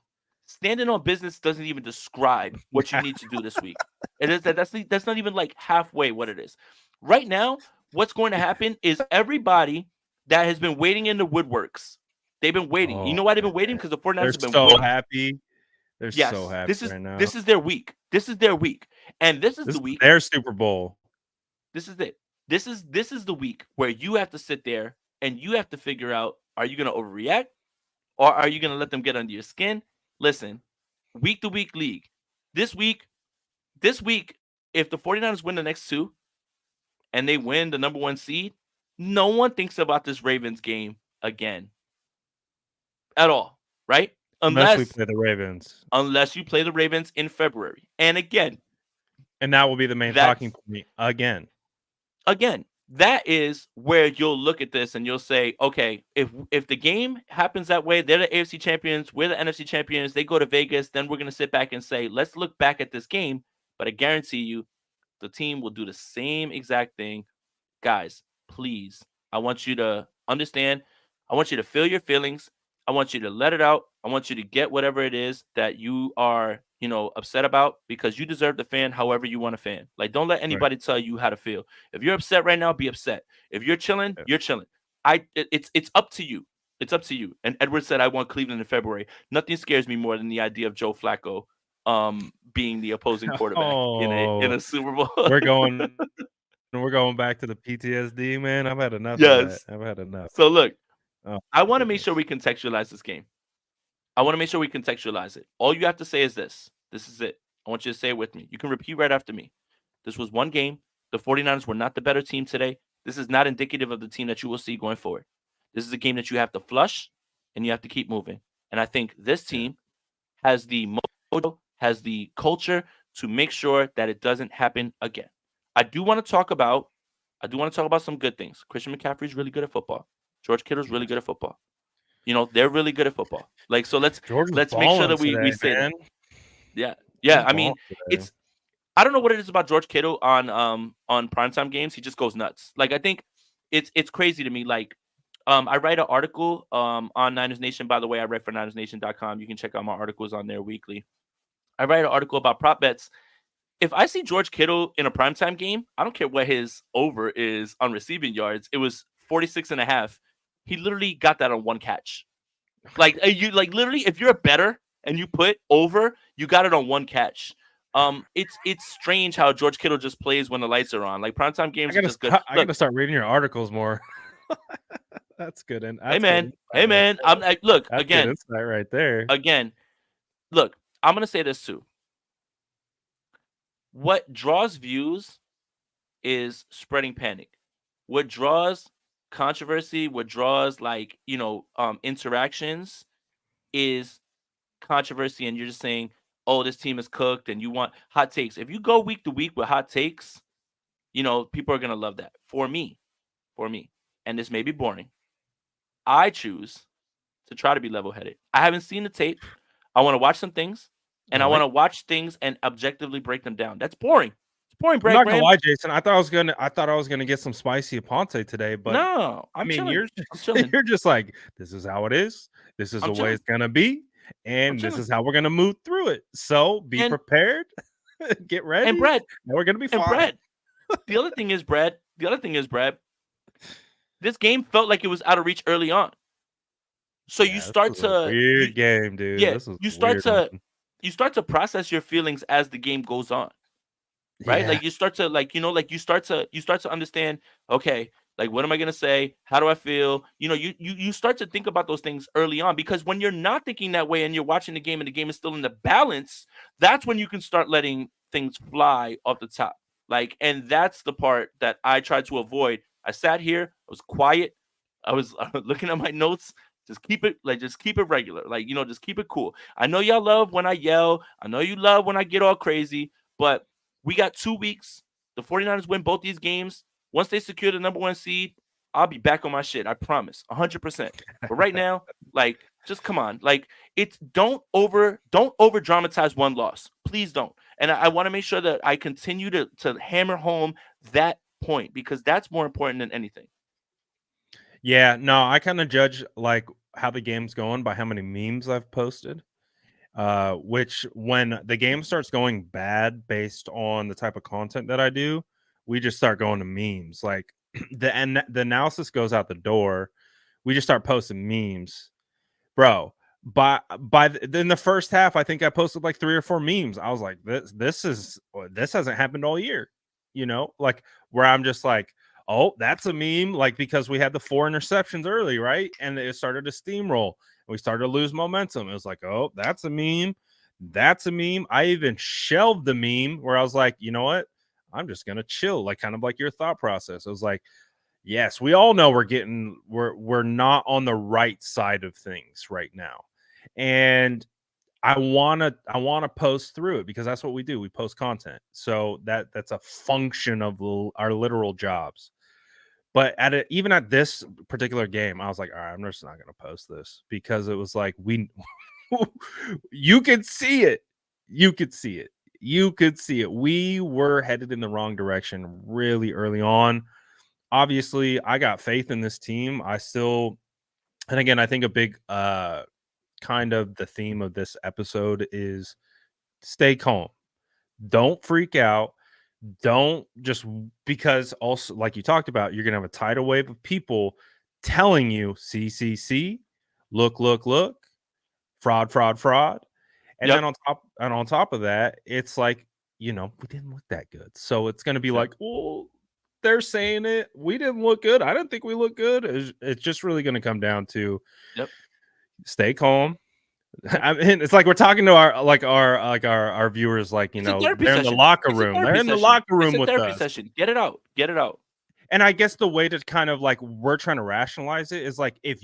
Standing on business doesn't even describe what you need to do this week. It is that's not even like halfway what it is. Right now, what's going to happen is everybody that has been waiting in the woodworks, they've been waiting. You know why they've been waiting? Because the 49ers have been so happy. They're so happy right now. This is their week. This is their week. And this is the week. Their Super Bowl. This is it. This is the week where you have to sit there and you have to figure out, are you going to overreact or are you going to let them get under your skin? Listen, week to week league. This week, if the 49ers win the next 2 and they win the number 1 seed, no one thinks about this Ravens game again. At all, right? Unless we play the Ravens. Unless you play the Ravens in February. And again. And that will be the main talking point again. Again. That is where you'll look at this and you'll say, okay, if the game happens that way, they're the AFC champions, we're the NFC champions, they go to Vegas, then we're going to sit back and say, let's look back at this game. But I guarantee you, the team will do the same exact thing. Guys, please, I want you to understand. I want you to feel your feelings. I want you to let it out. I want you to get whatever it is that you are, upset about, because you deserve to fan however you want to fan. Like, don't let anybody tell you how to feel. If you're upset right now, be upset. If you're chilling, you're chilling. It's up to you. It's up to you. And Edward said, I want Cleveland in February. Nothing scares me more than the idea of Joe Flacco being the opposing quarterback in a Super Bowl. We're going back to the PTSD, man. I've had enough of that. I've had enough. So look, I want to make sure we contextualize this game. I want to make sure we contextualize it. All you have to say is this. This is it. I want you to say it with me. You can repeat right after me. This was 1 game. The 49ers were not the better team today. This is not indicative of the team that you will see going forward. This is a game that you have to flush and you have to keep moving. And I think this team has the mojo, has the culture to make sure that it doesn't happen again. I do want to talk about some good things. Christian McCaffrey is really good at football. George Kittle's really good at football. They're really good at football. Like, so let's make sure that we say that. Yeah. I mean, I don't know what it is about George Kittle on primetime games. He just goes nuts. Like, I think it's crazy to me. Like, I write an article on Niners Nation. By the way, I write for NinersNation.com. You can check out my articles on there weekly. I write an article about prop bets. If I see George Kittle in a primetime game, I don't care what his over is on receiving yards. It was 46.5. He literally got that on 1 catch. Literally, if you're a bettor and you put over, you got it on 1 catch. It's strange how George Kittle just plays when the lights are on. Like, primetime games are just good. I gotta start reading your articles more. That's good. And hey man. I'm like, look, that's again, good insight right there. Again, look, I'm gonna say this too. What draws views is spreading panic. What draws controversy, what draws interactions is controversy, and you're just saying, oh, this team is cooked and you want hot takes. If you go week to week with hot takes, people are gonna love that. For me, and this may be boring, I choose to try to be level-headed. I haven't seen the tape. I want to watch some things, and I want to watch things and objectively break them down. That's boring. Point, I'm not gonna lie, Jason. I thought I was gonna get some spicy Aponte today, but no, you're just like, this is how it is. This is the way it's gonna be, And this chilling. is how we're gonna move through it. So be prepared, get ready, And Brad, and we're gonna be fine. Brad, the other thing is, Brad, this game felt like it was out of reach early on. So you start this was to a weird game, dude. yeah, This was you a start weird to one. you start to process your feelings as the game goes on. Right? Yeah. Like you start to you start to understand, okay, like what am I gonna say? How do I feel? You start to think about those things early on, because when you're not thinking that way and you're watching the game and the game is still in the balance, that's when you can start letting things fly off the top. Like, and that's the part that I tried to avoid. I sat here, I was quiet, I was looking at my notes. Just keep it regular. Like, just keep it cool. I know y'all love when I yell. I know you love when I get all crazy, but we got 2 weeks. The 49ers win both these games. Once they secure the number 1 seed, I'll be back on my shit. I promise, 100%. But right now, like, just come on. Like, don't over dramatize one loss. Please don't. And I want to make sure that I continue to hammer home that point, because that's more important than anything. Yeah, no, I kind of judge like how the game's going by how many memes I've posted. Which when the game starts going bad based on the type of content that I do, we just start going to memes. Like the analysis goes out the door. We just start posting memes, bro. In the first half, I think I posted like 3 or 4 memes. I was like, this hasn't happened all year, like where I'm just like, oh, that's a meme, like because we had the 4 interceptions early, right? And it started to steamroll. We started to lose momentum. It was like, oh, that's a meme. That's a meme. I even shelved the meme where I was like, you know what? I'm just gonna chill, like kind of like your thought process. I was like, yes, we all know we're not on the right side of things right now. And I wanna post through it because that's what we do. We post content. So that's a function of our literal jobs. But even at this particular game, I was like, all right, I'm just not gonna post this because it was like you could see it. You could see it. You could see it. We were headed in the wrong direction really early on. Obviously, I got faith in this team. And again, I think a big kind of the theme of this episode is stay calm. Don't freak out. Don't just, because also, like you talked about, you're gonna have a tidal wave of people telling you see, look, fraud, and Yep. then on top of that, it's like, we didn't look that good, so it's gonna be like, well, they're saying it, we didn't look good, I didn't think we looked good. It's just really gonna come down to stay calm. I mean, it's like we're talking to our viewers, like, they're in the locker room. They're in the locker room with us. Session. Get it out. And I guess the way to kind of like we're trying to rationalize it is like, if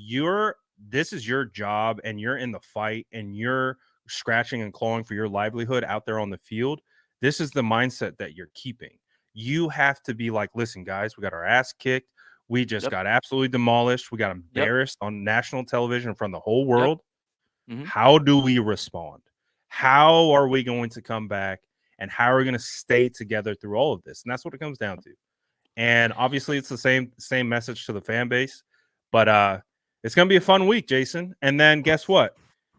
this is your job and you're in the fight and you're scratching and clawing for your livelihood out there on the field, this is the mindset that you're keeping. You have to be like, listen, guys, we got our ass kicked. We just got absolutely demolished. We got embarrassed on national television in front of the whole world. Mm-hmm. How do we respond? How are we going to come back? And how are we going to stay together through all of this? And that's what it comes down to. And obviously, it's the same message to the fan base. But it's going to be a fun week, Jason. And then guess what?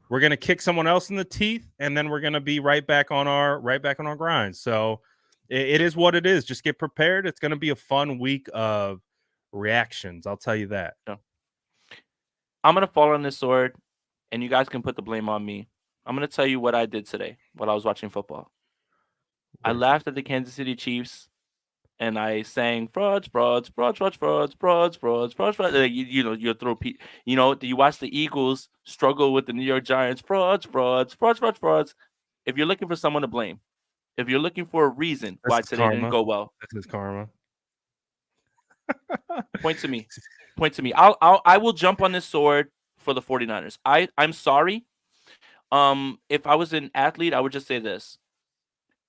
We're going to kick someone else in the teeth, and then we're going to be right back on our grind. So it is what it is. Just get prepared. It's going to be a fun week of reactions. I'll tell you that. Yeah. I'm going to fall on this sword, and you guys can put the blame on me. I'm going to tell you what I did today while I was watching football. I laughed at the Kansas City Chiefs, and I sang frauds. Like, you throw you watch the Eagles struggle with the New York Giants. Frauds. If you're looking for someone to blame, if you're looking for a reason why today didn't go well, this is karma. Point to me. I will jump on this sword for the 49ers. I'm sorry. If I was an athlete, I would just say this.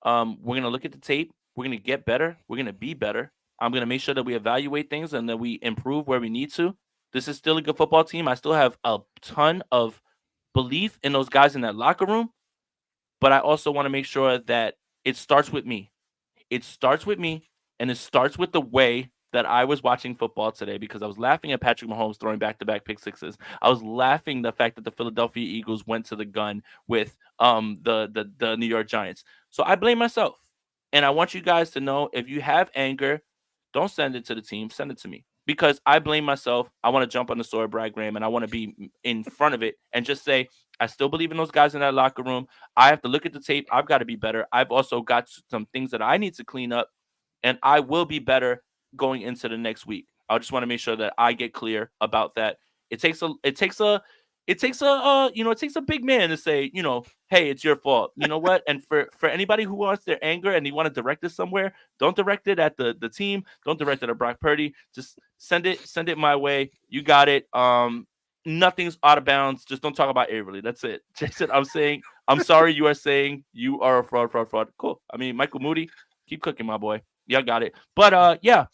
We're going to look at the tape. We're going to get better. We're going to be better. I'm going to make sure that we evaluate things and that we improve where we need to. This is still a good football team. I still have a ton of belief in those guys in that locker room. But I also want to make sure that it starts with me. It starts with me, and it starts with the way that I was watching football today because I was laughing at Patrick Mahomes throwing back-to-back pick sixes. I was laughing the fact that the Philadelphia Eagles went to the gun with the New York Giants. So I blame myself. And I want you guys to know, if you have anger, don't send it to the team, send it to me. Because I blame myself. I want to jump on the story, Brad Graham, and I want to be in front of it and just say, I still believe in those guys in that locker room. I have to look at the tape. I've got to be better. I've also got some things that I need to clean up, and I will be better going into the next week. I just want to make sure that I get clear about that. It takes a big man to say, hey, it's your fault. You know what? And for anybody who wants their anger and you want to direct it somewhere, don't direct it at the team. Don't direct it at Brock Purdy. Just send it my way. You got it. Nothing's out of bounds. Just don't talk about Averly. That's it. Jason, I'm sorry. You are saying you are a fraud. Cool. I mean, Michael Moody, keep cooking, my boy. Yeah, got it. But yeah.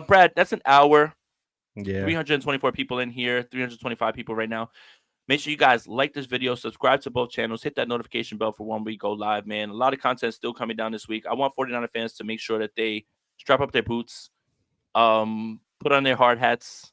Brad, that's an hour. Yeah. 324 people in here, 325 people right now. Make sure you guys like this video, subscribe to both channels, hit that notification bell for when we go live, man. A lot of content still coming down this week. I want 49er fans to make sure that they strap up their boots, put on their hard hats,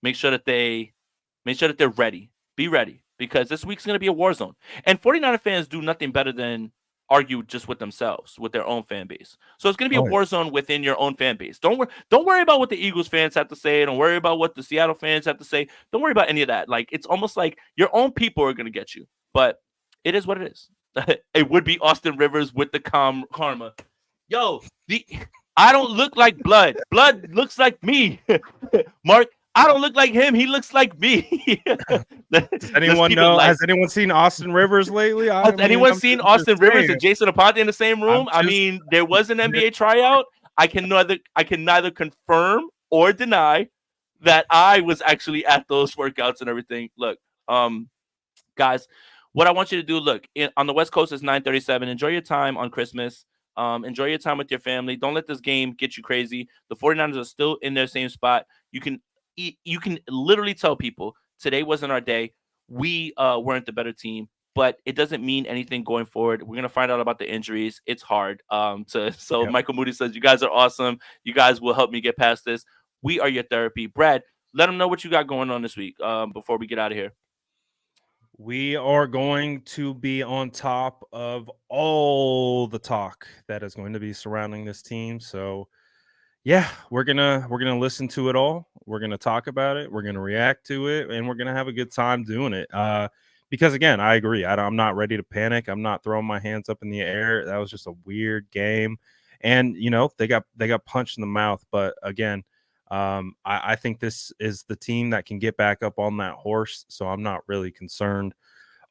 make sure that they're ready. Be ready, because this week's going to be a war zone. And 49er fans do nothing better than argue just with themselves, with their own fan base. So it's going to be a war zone within your own fan base. Don't worry about what the Eagles fans have to say. Don't worry about what the Seattle fans have to say. Don't worry about any of that. Like, it's almost like your own people are going to get you. But it is what it is. It would be Austin Rivers with the karma. Yo, I don't look like Blood. Blood looks like me. Mark, I don't look like him. He looks like me. Does anyone know? Has anyone seen Austin Rivers lately? Has anyone seen Austin Rivers and Jason Aponte in the same room? I mean, there was an NBA tryout. I can neither confirm or deny that I was actually at those workouts and everything. Look, guys, what I want you to do, look, on the West Coast is 9:37. Enjoy your time on Christmas. Enjoy your time with your family. Don't let this game get you crazy. The 49ers are still in their same spot. You can literally tell people today wasn't our day. We weren't the better team, but it doesn't mean anything going forward. We're gonna find out about the injuries. It's hard. Yep. Michael Moody says, you guys are awesome. You guys will help me get past this. We are your therapy. Brad, let them know what you got going on this week before we get out of here. We are going to be on top of all the talk that is going to be surrounding this team. So yeah, we're gonna listen to it all. We're gonna talk about it. We're gonna react to it, and we're gonna have a good time doing it. Because again, I agree. I'm not ready to panic. I'm not throwing my hands up in the air. That was just a weird game, and they got punched in the mouth. But again, I think this is the team that can get back up on that horse. So I'm not really concerned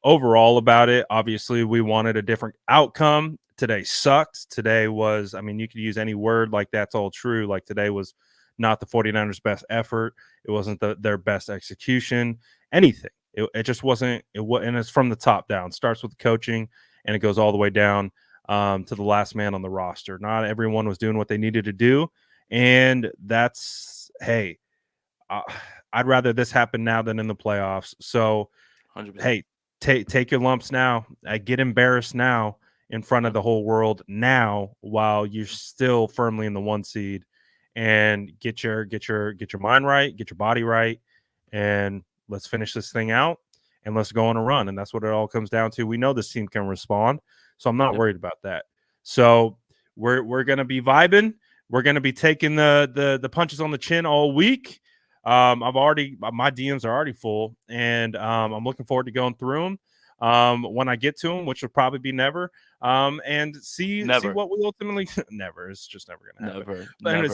overall about it. Obviously, we wanted a different outcome. Today sucked. Today was, I mean, you could use any word, like that's all true. Like today was not the 49ers' best effort. It wasn't their best execution, anything. It just wasn't. And it's from the top down. It starts with coaching, and it goes all the way down to the last man on the roster. Not everyone was doing what they needed to do. And that's, hey, I'd rather this happen now than in the playoffs. So, 100%. Hey, take your lumps now. Get embarrassed now in front of the whole world now, while you're still firmly in the 1 seed, and get your mind right, get your body right, and let's finish this thing out, and let's go on a run. And that's what it all comes down to. We know this team can respond, so I'm not worried about that. So we're gonna be vibing. We're gonna be taking the punches on the chin all week. My DMs are already full, and I'm looking forward to going through them when I get to them, which will probably be never. And see what we ultimately never. It's just never gonna happen. Never.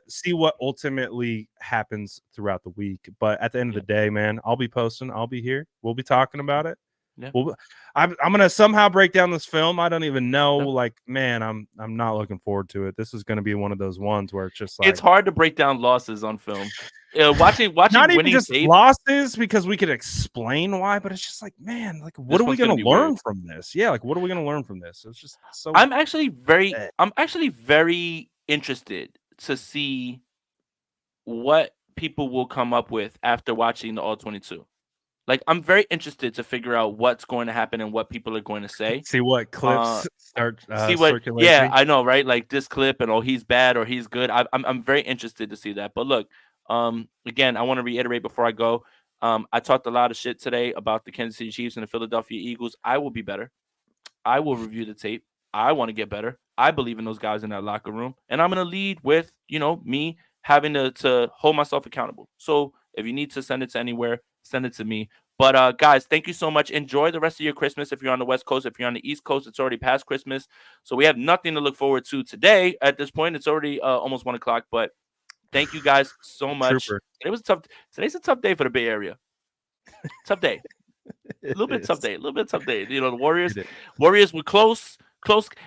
See what ultimately happens throughout the week. But at the end of the day, man, I'll be posting. I'll be here. We'll be talking about it. Yeah. I'm gonna somehow break down this film. I don't even know. Yeah. Like, man, I'm not looking forward to it. This is gonna be one of those ones where it's just like, it's hard to break down losses on film. Watching not even just tape, losses, because we could explain why, but it's just like, man, like, what are we gonna learn from this? Yeah, like, what are we gonna learn from this? It's just so. I'm actually very interested to see what people will come up with after watching the All 22. Like, I'm very interested to figure out what's going to happen and what people are going to say. See what clips start See what? circulating. Yeah, I know, right? Like this clip, and he's bad or he's good. I'm very interested to see that. But look, again, I want to reiterate before I go. I talked a lot of shit today about the Kansas City Chiefs and the Philadelphia Eagles. I will be better. I will review the tape. I want to get better. I believe in those guys in that locker room, and I'm gonna lead with me having to hold myself accountable. So if you need to send it to anywhere, send it to me. But guys, thank you so much. Enjoy the rest of your Christmas. If you're on the West Coast, if you're on the East Coast, it's already past Christmas, so we have nothing to look forward to today. At this point, it's already almost 1:00. But thank you guys so much. Trooper. Today's a tough day for the Bay Area. Tough day. A little bit tough day. The Warriors were close.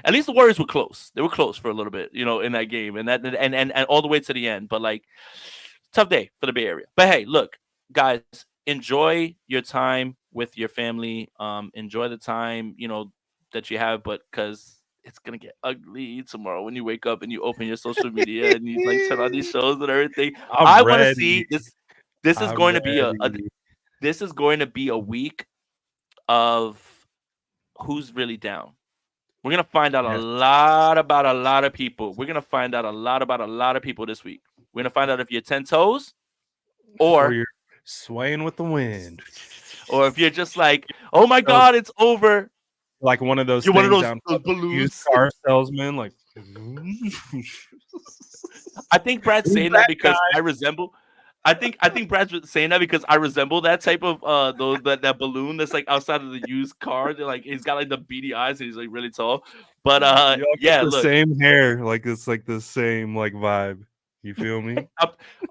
At least the Warriors were close. They were close for a little bit, in that game, and all the way to the end. But like, tough day for the Bay Area. But hey, look, guys, enjoy your time with your family. Enjoy the time that you have, but because it's gonna get ugly tomorrow when you wake up and you open your social media and you like turn on these shows and everything. I want to see this. This is going to be This is going to be a week of who's really down. We're going to find out a lot about a lot of people. We're going to find out a lot about a lot of people this week. We're going to find out if you're 10 toes or you're swaying with the wind. Or if you're just like, oh my God, it's over. Like one of those You're one of those balloons. Used car salesman, like. I think Brad's saying that because I resemble. I think Brad's saying that because I resemble that type of that balloon that's like outside of the used car. They're like he's got like the beady eyes and he's like really tall. But look, same hair, like it's like the same like vibe. You feel me?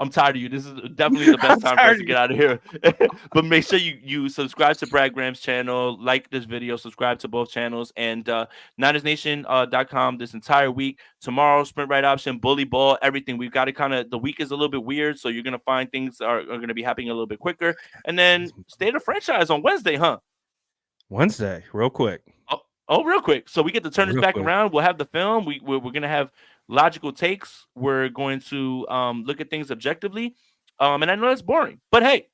I'm tired of you. This is definitely the best time for us to get out of here. But make sure you subscribe to Brad Graham's channel, like this video, subscribe to both channels, and NinersNation.com this entire week. Tomorrow, sprint right option, bully ball, everything. We've got to the week is a little bit weird, so you're gonna find things are gonna be happening a little bit quicker. And then State of Franchise on Wednesday, huh? Wednesday, real quick. Oh, real quick. So we get to turn this back around. We'll have the film. We're gonna have logical takes. We're going to look at things objectively. And I know that's boring, but hey,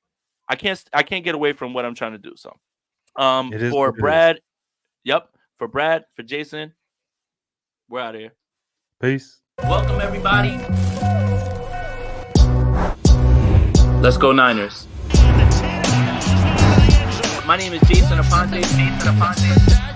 I can't get away from what I'm trying to do. So for Brad, for Brad, for Jason, we're out of here. Peace. Welcome everybody. Let's go Niners. My name is Jason Aponte.